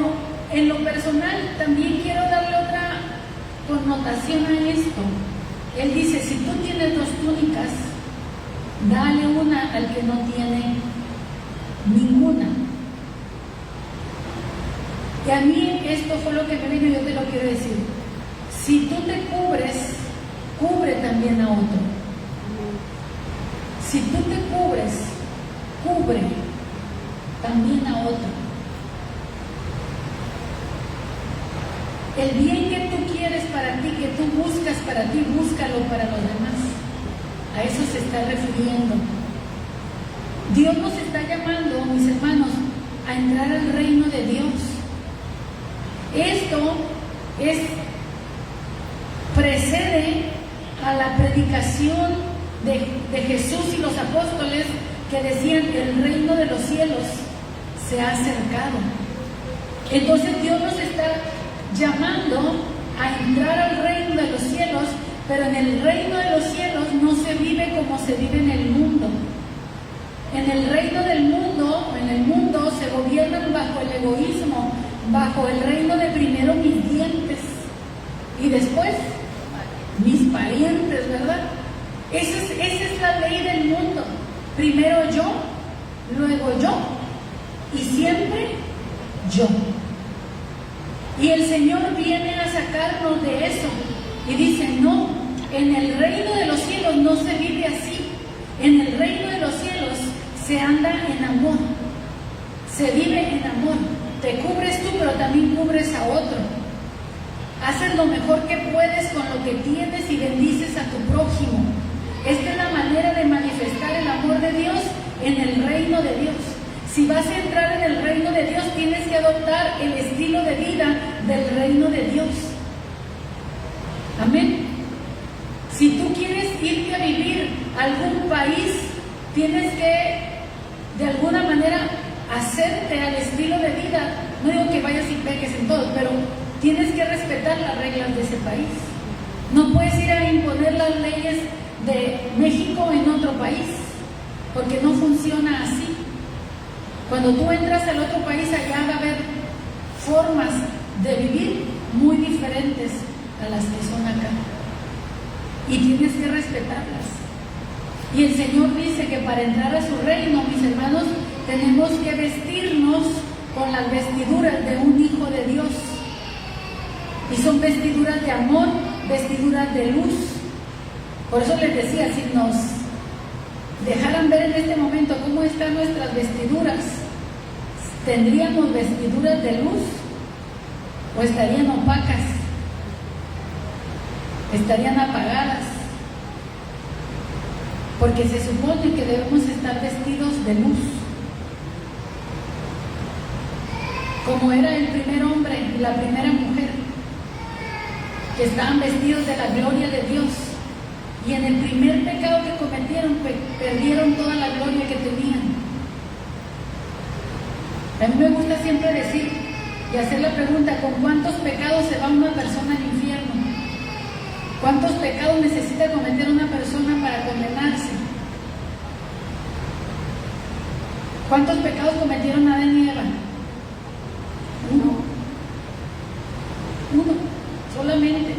en lo personal también quiero darle otra connotación a esto. Él dice, si tú tienes 2 túnicas, dale una al que no tiene ninguna. Y a mí esto fue lo que me vino y yo te lo quiero decir. Si tú te cubres, cubre también a otro. Si tú te cubres, cubre también a otro. El bien que tú quieres para ti, que tú buscas para ti, búscalo para los demás. A eso se está refiriendo. Dios nos está llamando, mis hermanos, a entrar al reino de Dios. Esto precede a la predicación de Jesús y los apóstoles que decían que el reino de los cielos se ha acercado. Entonces Dios nos está llamando a entrar al reino de los cielos, pero en el reino de los cielos no se vive como se vive en el mundo. En el reino del mundo, en el mundo se gobiernan bajo el egoísmo, bajo el reino de primero mis dientes y después mis parientes, ¿verdad? Esa es la ley del mundo. Primero yo, luego yo y siempre yo. Y el Señor viene a sacarnos de eso y dice, no, en el reino de los cielos no se vive así. En el reino de los cielos se anda en amor, se vive en amor. Te cubres tú, pero también cubres a otro. Haces lo mejor que puedes con lo que tienes y bendices a tu prójimo. Esta es la manera de manifestar el amor de Dios en el reino de Dios. Si vas a entrar en el reino de Dios, tienes que adoptar el estilo de vida del reino de Dios. Amén. Si tú quieres irte a vivir a algún país, tienes que, de alguna manera, hacerte al estilo de vida. No digo que vayas y peques en todo, pero tienes que respetar las reglas de ese país. No puedes ir a imponer las leyes de México en otro país, porque no funciona así. Cuando tú entras al otro país, allá va a haber formas de vivir muy diferentes a las que son acá. Y tienes que respetarlas. Y el Señor dice que para entrar a su reino, mis hermanos, tenemos que vestirnos con las vestiduras de un hijo de Dios. Y son vestiduras de amor, vestiduras de luz. Por eso les decía, si nos dejaran ver en este momento cómo están nuestras vestiduras, ¿tendríamos vestiduras de luz o estarían opacas? ¿Estarían apagadas? Porque se supone que debemos estar vestidos de luz, como era el primer hombre y la primera mujer, que estaban vestidos de la gloria de Dios. Y en el primer pecado que cometieron, perdieron toda la gloria que tenían. A mí me gusta siempre decir y hacer la pregunta, ¿con cuántos pecados se va una persona al infierno? ¿Cuántos pecados necesita cometer una persona para condenarse? ¿Cuántos pecados cometieron Adán y Eva? Uno, solamente.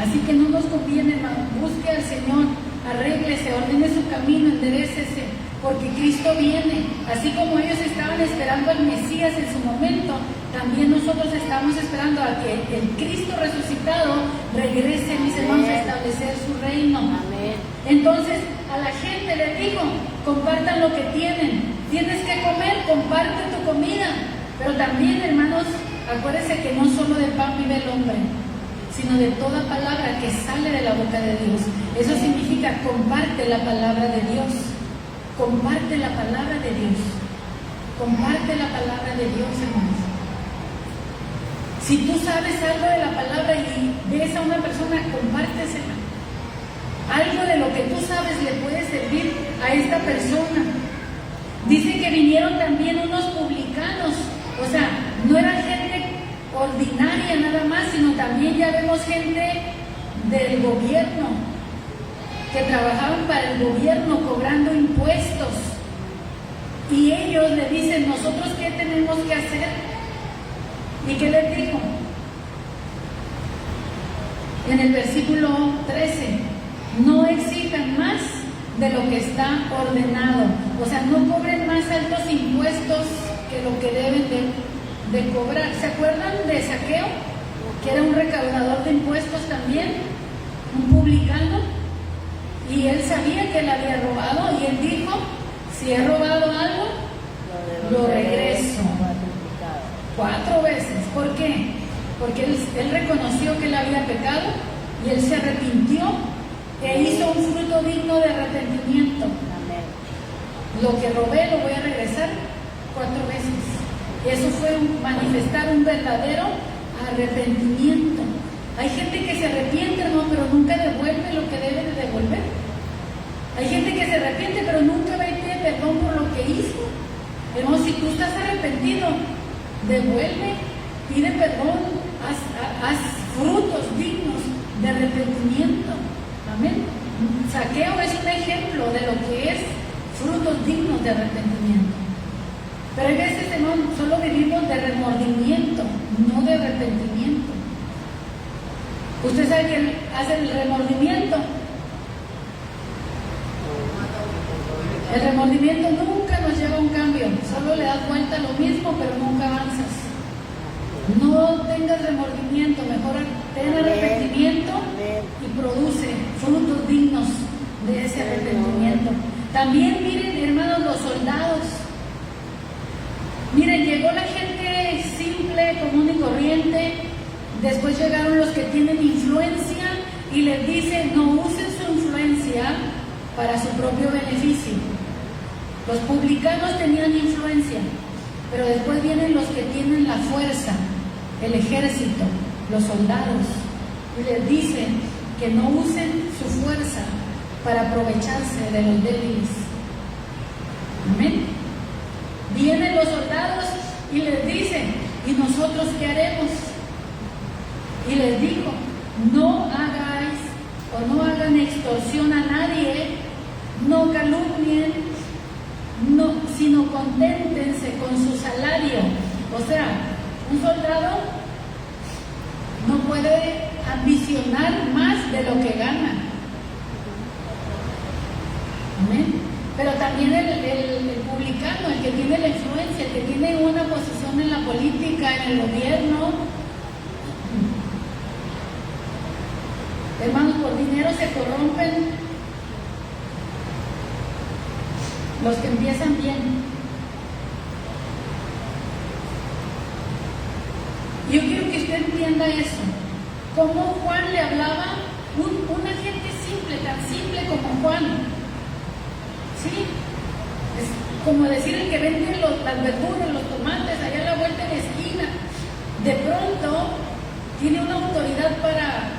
Así que no nos conviene, hermano. Busque al Señor, arréglese, ordene su camino, enderécese, porque Cristo viene. Así como ellos estaban esperando al Mesías en su momento, también nosotros estamos esperando a que el Cristo resucitado regrese, mis hermanos, a establecer su reino. Amén. Entonces, a la gente les digo, compartan lo que tienen. Tienes que comer, comparte tu comida. Pero también, hermanos, acuérdense que no solo de pan vive el hombre, sino de toda palabra que sale de la boca de Dios. Eso significa comparte la palabra de Dios. Comparte la palabra de Dios. Comparte la palabra de Dios, hermanos. Si tú sabes algo de la palabra y ves a una persona, compártesela. Algo de lo que tú sabes le puede servir a esta persona. Dice que vinieron también unos publicanos, o sea, no era gente ordinaria nada más, sino también ya vemos gente del gobierno, que trabajaban para el gobierno cobrando impuestos. Y ellos le dicen, ¿nosotros qué tenemos que hacer? ¿Y qué les dijo? En el versículo 13, no exijan más de lo que está ordenado. O sea, no cobren más altos impuestos que lo que deben de cobrar. ¿Se acuerdan de Zaqueo? Que era un recaudador de impuestos también, un publicano, y él sabía que él había robado, y él dijo, si he robado algo, lo regreso 4 veces. ¿Por qué? Porque él reconoció que él había pecado y él se arrepintió e hizo un fruto digno de arrepentimiento. Lo que robé lo voy a regresar 4 veces. Y eso fue manifestar un verdadero arrepentimiento. Hay gente que se arrepiente, hermano, pero nunca devuelve lo que debe de devolver. Hay gente que se arrepiente, pero nunca va a pedir perdón por lo que hizo. Hermano, si tú estás arrepentido, devuelve, pide perdón, haz frutos dignos de arrepentimiento. Amén. Zaqueo es un ejemplo de lo que es frutos dignos de arrepentimiento. Pero hay veces, hermano, solo vivimos de remordimiento, no de arrepentimiento. ¿Usted sabe que hace el remordimiento? El remordimiento nunca nos lleva a un cambio, solo le das vuelta a lo mismo, pero nunca avanzas. No tengas remordimiento, mejor ten arrepentimiento y produce frutos dignos de ese arrepentimiento. También miren, hermanos, los soldados. Miren, llegó la gente simple, común y corriente, después llegaron los que tienen influencia y les dicen, no usen su influencia para su propio beneficio. Los publicanos tenían influencia, pero después vienen los que tienen la fuerza, el ejército, los soldados, y les dicen que no usen su fuerza para aprovecharse de los débiles. Amén. Vienen los soldados y les dicen, ¿y nosotros qué haremos? Y les dijo, no hagáis o no hagan extorsión a nadie, no calumnien, sino conténtense con su salario. O sea, un soldado no puede ambicionar más de lo que gana. Amén. Pero también el publicano, el que tiene la influencia, el que tiene una posición en la política, en el gobierno, hermanos, por dinero se corrompen los que empiezan bien. Yo quiero que usted entienda eso. Como Juan le hablaba, una gente simple, tan simple como Juan. ¿Sí? Es como decir el que vende las verduras, los tomates, allá a la vuelta de la esquina. De pronto tiene una autoridad para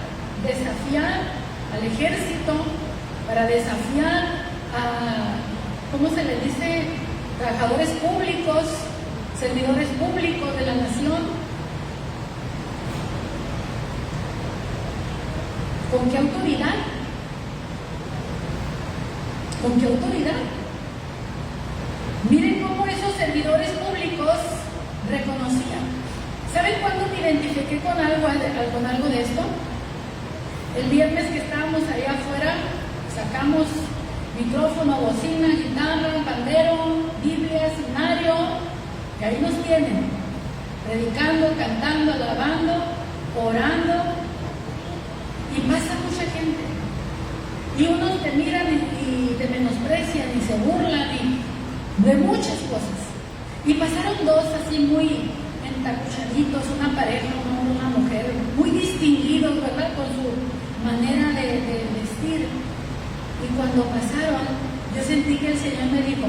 desafiar al ejército, para desafiar a, ¿cómo se les dice? Trabajadores públicos, servidores públicos de la nación. ¿Con qué autoridad? ¿Con qué autoridad? Miren cómo esos servidores públicos reconocían. ¿Saben cuándo me identifiqué con algo de esto? El viernes que estábamos allá afuera, sacamos micrófono, bocina, guitarra, pandero, Biblia, seminario, y ahí nos tienen, predicando, cantando, alabando, orando, y pasa mucha gente. Y unos te miran y te menosprecian y se burlan y de muchas cosas. Y pasaron dos así muy entacuchaditos, una pareja, un hombre, una mujer, muy distinguidos, ¿verdad? Con su manera de vestir. Y cuando pasaron, yo sentí que el Señor me dijo,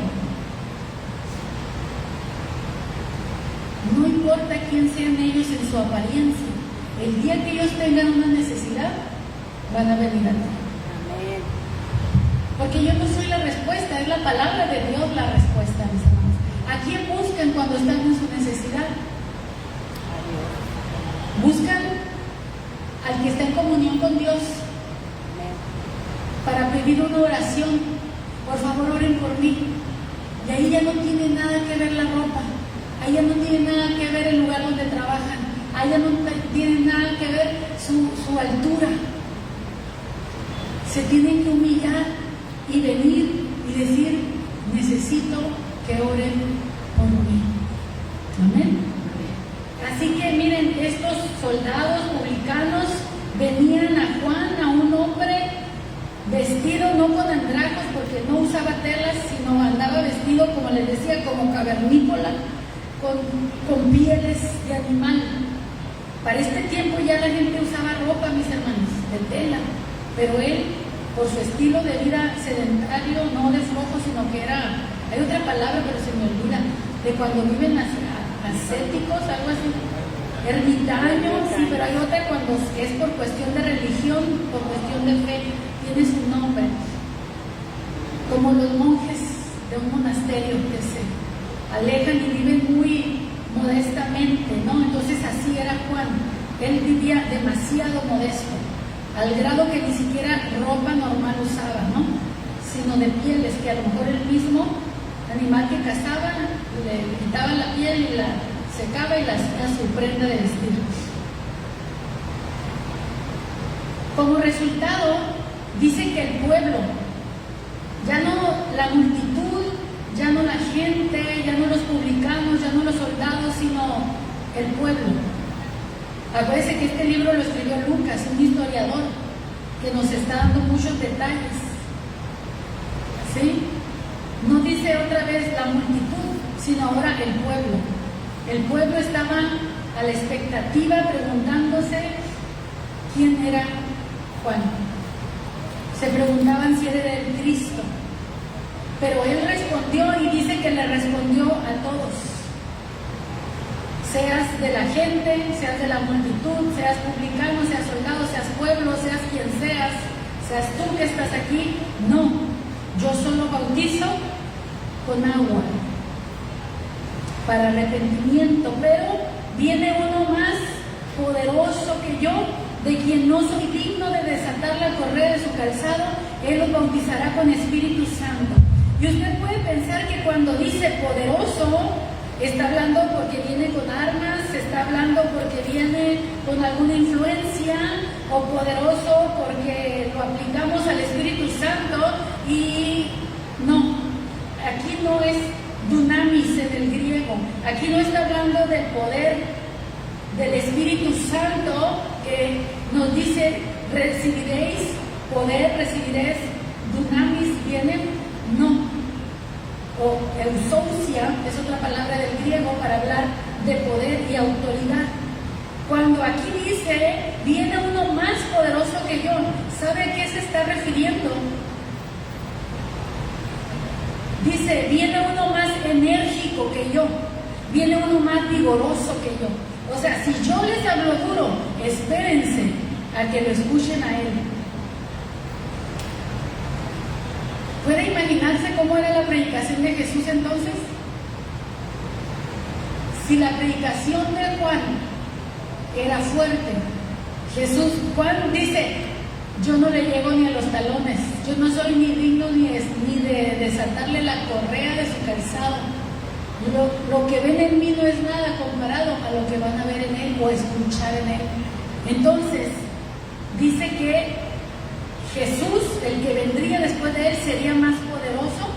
no importa quién sean ellos en su apariencia, el día que ellos tengan una necesidad, van a venir a ti. Amén. Porque yo no soy la respuesta, es la palabra de Dios la respuesta, mis hermanos. ¿A quién buscan cuando están en su necesidad? Buscan al que está en comunión con Dios, pido una oración, por favor oren por mí. Y ahí ya no tiene nada que ver la ropa, ahí ya no tiene nada que ver el lugar donde trabajan, ahí ya no tiene nada que ver su altura. Se tienen que humillar y venir y decir, necesito que oren por mí. Amén. Así que miren, estos soldados publicanos venían a Juan, a un hombre vestido no con andrajos, porque no usaba telas, sino andaba vestido, como les decía, como cavernícola, con pieles de animal. Para este tiempo ya la gente usaba ropa, mis hermanos, de tela, pero él, por su estilo de vida sedentario, no de flojo, sino que era, hay otra palabra pero se me olvida, de cuando viven ascéticos, algo así, ermitaños, sí, pero hay otra cuando es por cuestión de religión, por cuestión de fe, tiene su nombre, como los monjes de un monasterio que se alejan y viven muy modestamente, ¿no? Entonces así era Juan, él vivía demasiado modesto, al grado que ni siquiera ropa normal usaba, ¿no? Sino de pieles, que a lo mejor el mismo animal que cazaba le quitaba la piel y la secaba y la hacía su prenda de vestir. Como resultado, dice que el pueblo, ya no la multitud, ya no la gente, ya no los publicanos, ya no los soldados, sino el pueblo. Acuérdense que este libro lo escribió Lucas, un historiador, que nos está dando muchos detalles. ¿Sí? No dice otra vez la multitud, sino ahora el pueblo. El pueblo estaba a la expectativa preguntándose quién era Juan. Se preguntaban si era el Cristo. Pero él respondió y dice que le respondió a todos. Seas de la gente, seas de la multitud, seas publicano, seas soldado, seas pueblo, seas quien seas tú que estás aquí. No, yo solo bautizo con agua para arrepentimiento, pero viene uno más poderoso que yo, de quien no soy digno de desatar la correa de su calzado. Él los bautizará con Espíritu Santo. Y usted puede pensar que cuando dice poderoso, está hablando porque viene con armas, está hablando porque viene con alguna influencia, o poderoso porque lo aplicamos al Espíritu Santo. Y no, aquí no es dunamis en el griego, aquí no está hablando del poder del Espíritu Santo que nos dice recibiréis poder, recibiréis dunamis, viene, no. O eusousia es otra palabra del griego para hablar de poder y autoridad. Cuando aquí dice viene uno más poderoso que yo, ¿sabe a qué se está refiriendo? Dice, viene uno más enérgico que yo, viene uno más vigoroso que yo. O sea, si yo les hablo duro, espérense a que lo escuchen a él. ¿Puede imaginarse cómo era la predicación de Jesús entonces? Si la predicación de Juan era fuerte, Juan dice, yo no le llego ni a los talones, yo no soy ni digno ni de desatarle la correa de su calzado. Lo que ven en mí no es nada comparado a lo que van a ver en él o escuchar en él. Entonces, dice que Jesús, el que vendría después de él, sería más poderoso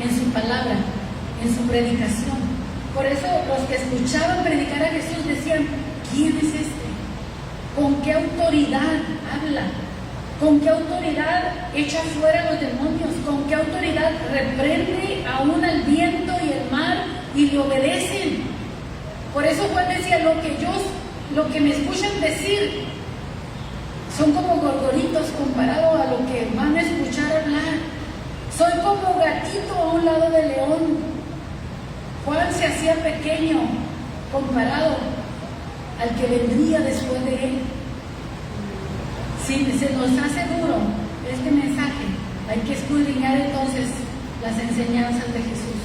en su palabra, en su predicación. Por eso los que escuchaban predicar a Jesús decían, ¿quién es este? ¿Con qué autoridad habla? ¿Con qué autoridad echa fuera a los demonios? ¿Con qué autoridad reprende aún al viento y el mar y le obedecen? Por eso Juan decía, lo que me escuchan decir son como gorgoritos comparado a lo que van a escuchar hablar. Soy como gatito a un lado del león. Juan se hacía pequeño comparado al que vendría después de él. Si se nos hace duro este mensaje, hay que escudriñar entonces las enseñanzas de Jesús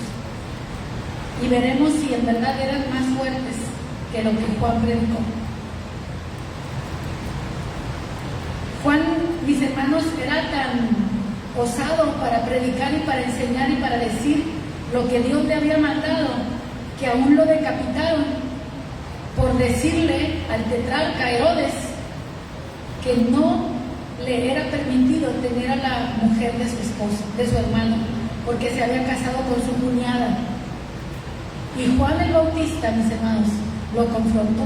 y veremos si en verdad eran más fuertes que lo que Juan predicó. Juan, mis hermanos, era osado para predicar y para enseñar y para decir lo que Dios le había mandado, que aún lo decapitaron por decirle al tetrarca Herodes que no le era permitido tener a la mujer de su esposo, de su hermano, porque se había casado con su cuñada. Y Juan el Bautista, mis hermanos, lo confrontó.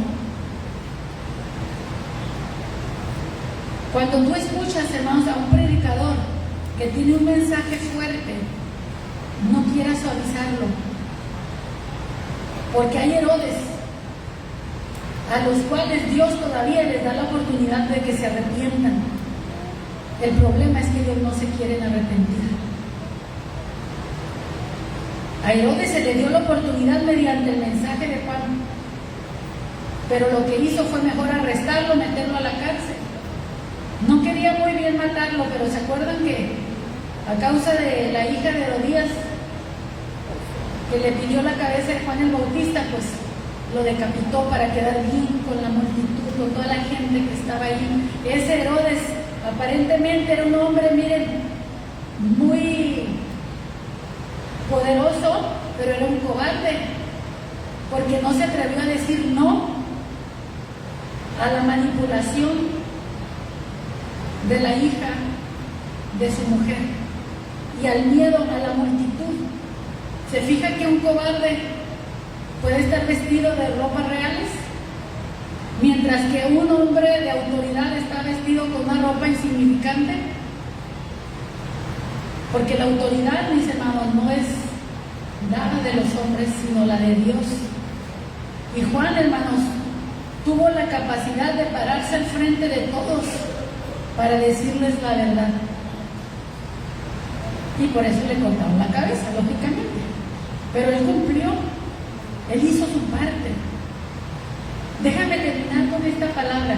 Cuando tú escuchas, hermanos, a un predicador que tiene un mensaje fuerte, no quieras suavizarlo, porque hay Herodes a los cuales Dios todavía les da la oportunidad de que se arrepientan. El problema es que ellos no se quieren arrepentir. A Herodes se le dio la oportunidad mediante el mensaje de Juan, pero lo que hizo fue mejor arrestarlo, meterlo a la cárcel. No quería muy bien matarlo, pero ¿se acuerdan que a causa de la hija de Herodías, que le pidió la cabeza de Juan el Bautista, pues lo decapitó para quedar bien con la multitud, con toda la gente que estaba ahí? Ese Herodes aparentemente era un hombre, miren, muy poderoso, pero era un cobarde, porque no se atrevió a decir no a la manipulación de la hija de su mujer y al miedo a la multitud. ¿Se fija que un cobarde puede estar vestido de ropas reales, mientras que un hombre de autoridad está vestido con una ropa insignificante? Porque la autoridad, mis hermanos, no es dada de los hombres, sino la de Dios. Y Juan, hermanos, tuvo la capacidad de pararse al frente de todos para decirles la verdad. Y por eso le cortaron la cabeza, lógicamente. Pero él cumplió, él hizo su parte. Déjame terminar con esta palabra,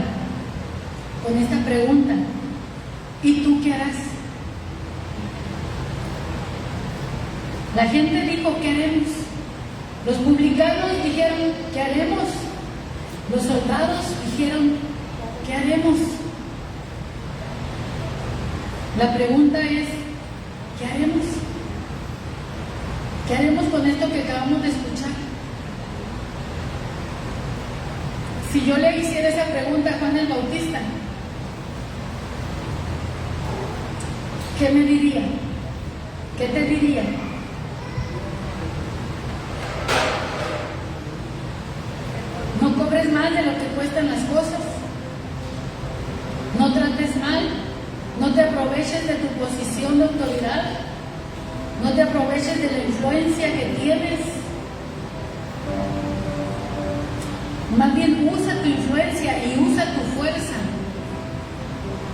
con esta pregunta. ¿Y tú qué harás? La gente dijo, ¿qué haremos? Los publicanos dijeron, ¿qué haremos? Los soldados dijeron, ¿qué haremos? La pregunta es, ¿qué haremos? ¿Qué haremos con esto que acabamos de escuchar? Si yo le hiciera esa pregunta a Juan el Bautista, ¿qué me diría? ¿Qué te diría? No cobres más de lo que cuestan las cosas. No trates mal. No te aproveches de tu posición de autoridad. No te aproveches de la influencia que tienes. Más bien usa tu influencia y usa tu fuerza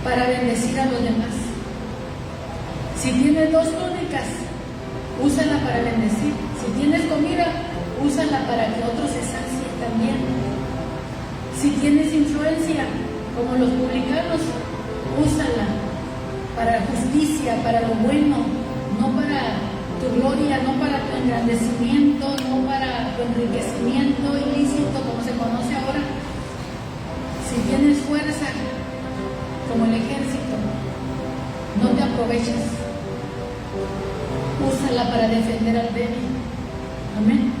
para bendecir a los demás. Si tienes 2 túnicas, úsala para bendecir. Si tienes comida, úsala para que otros se sacien también. Si tienes influencia, como los publicanos, úsala para justicia, para lo bueno, no para tu gloria, no para tu engrandecimiento, no para tu enriquecimiento ilícito, como se conoce ahora. Si tienes fuerza, como el ejército, no te aproveches. Úsala para defender al débil. Amén.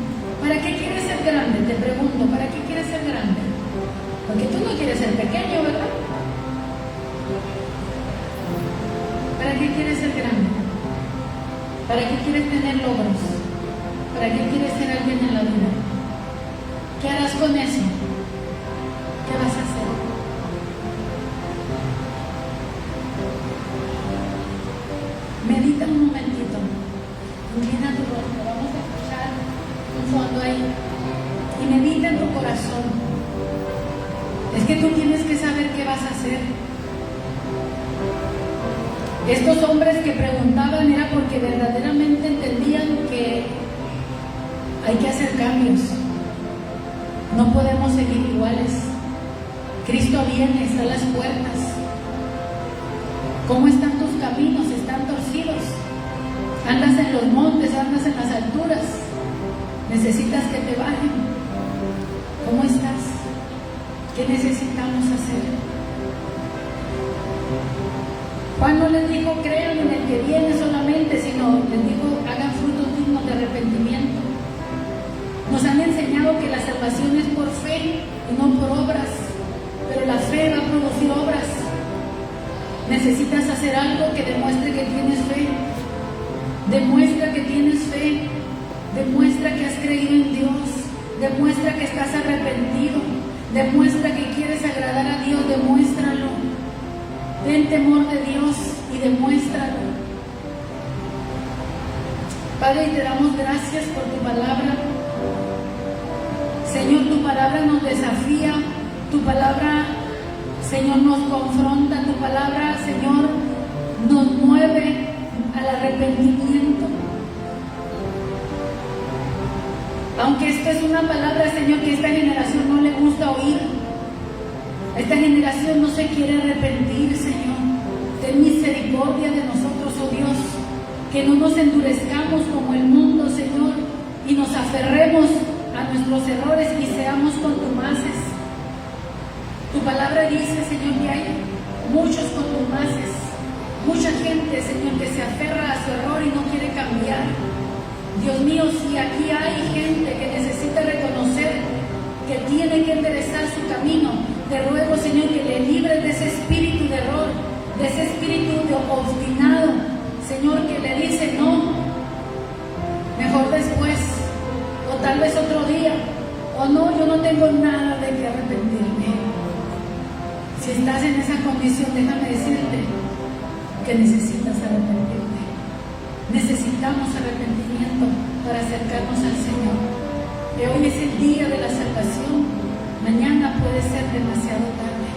¿Para qué quieres ser grande? Te pregunto, ¿para qué quieres ser grande? Porque tú no quieres ser pequeño, ¿verdad? ¿Para qué quieres ser grande? ¿Para qué quieres tener logros? ¿Para qué quieres ser alguien en la vida? ¿Qué harás con eso? ¿Qué vas a hacer? Medita un momentito. Inclina tu rostro. Vamos a escuchar un fondo ahí. Y medita en tu corazón. Es que tú tienes que saber qué vas a hacer. Estos hombres que preguntaban era porque verdaderamente entendían que hay que hacer cambios. No podemos seguir iguales. Cristo viene, está a las puertas. ¿Cómo están tus caminos? ¿Están torcidos? ¿Andas en los montes? ¿Andas en las alturas? ¿Necesitas que te bajen? ¿Cómo estás? ¿Qué necesitamos hacer? Juan no les dijo, crean en el que viene. Nos han enseñado que la salvación es por fe y no por obras, pero la fe va a producir obras. Necesitas hacer algo que demuestre que tienes fe. Demuestra que tienes fe. Demuestra que has creído en Dios. Demuestra que estás arrepentido. Demuestra que quieres agradar a Dios. Demuéstralo. Ten temor de Dios y demuéstralo. Padre, te damos gracias por tu palabra. Señor, tu palabra nos desafía. Tu palabra, Señor, nos confronta. Tu palabra, Señor, nos mueve al arrepentimiento. Aunque esta es una palabra, Señor, que a esta generación no le gusta oír. Esta generación no se quiere arrepentir, Señor. Ten misericordia de nosotros, oh Dios. Que no nos endurezcamos como el mundo, Señor, y nos aferremos a nuestros errores y seamos contumaces. Tu palabra dice, Señor, que hay muchos contumaces, mucha gente, Señor, que se aferra a su error y no quiere cambiar. Dios mío, si aquí hay gente que necesita reconocer que tiene que enderezar su camino, te ruego, Señor, que le libres de ese espíritu de error, de ese espíritu de obstinado, Señor, que le dice no, mejor después, o tal vez otro día, o no, yo no tengo nada de que arrepentirme. Si estás en esa condición, déjame decirte que necesitas arrepentirte. Necesitamos arrepentimiento para acercarnos al Señor. Que hoy es el día de la salvación. Mañana puede ser demasiado tarde.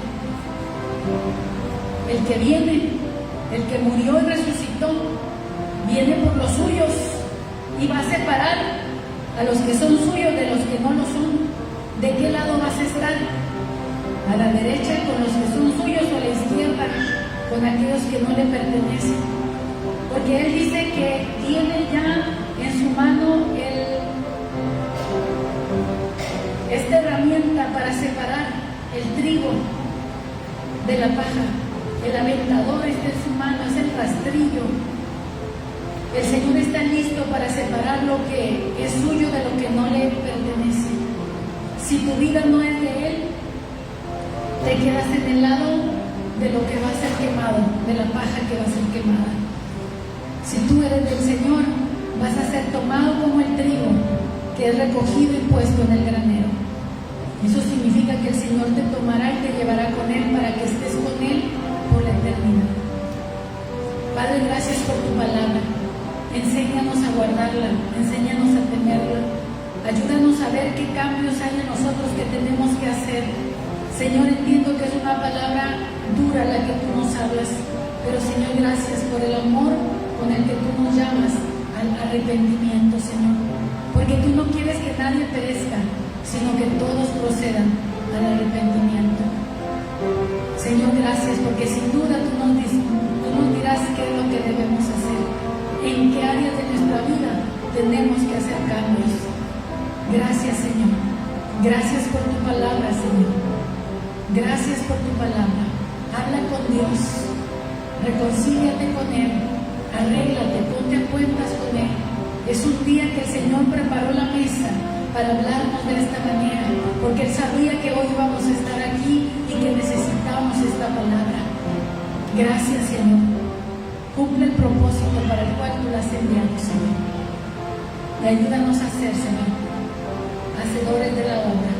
El que viene, el que murió y resucitó, viene por los suyos y va a separar a los que son suyos de los que no lo son. ¿De qué lado vas a estar? ¿A la derecha con los que son suyos o a la izquierda con aquellos que no le pertenecen? Porque Él dice que tiene ya en su mano esta herramienta para separar el trigo de la paja. El aventador está en su mano, es el rastrillo. El Señor está listo para separar lo que es suyo de lo que no le pertenece. Si tu vida no es de Él, te quedas en el lado de lo que va a ser quemado, de la paja que va a ser quemada. Si tú eres del Señor, vas a ser tomado como el trigo que es recogido y puesto en el granero. Eso significa que el Señor te tomará y te llevará con Él para que estés con Él por la eternidad. Padre, gracias por tu palabra. Enséñanos a guardarla, enséñanos a temerla. Ayúdanos a ver qué cambios hay en nosotros que tenemos que hacer. Señor, entiendo que es una palabra dura la que tú nos hablas, pero Señor, gracias por el amor con el que tú nos llamas al arrepentimiento, Señor, porque tú no quieres que nadie perezca, sino que todos procedan al arrepentimiento. Señor, gracias, porque sin duda tú nos dirás qué es lo que debemos hacer, en qué áreas de nuestra vida tenemos que hacer cambios. Gracias, Señor. Gracias por tu palabra, Señor. Gracias por tu palabra. Habla con Dios. Reconcíliate con Él. Arréglate, ponte a cuentas con Él. Es un día que el Señor preparó la mesa para hablarnos de esta manera, porque Él sabía que hoy íbamos a estar aquí y que necesitamos esta palabra. Gracias, Señor. Cumple el propósito para el cual tú la has enviado, Señor. Y ayúdanos a ser, Señor, hacedores de la obra.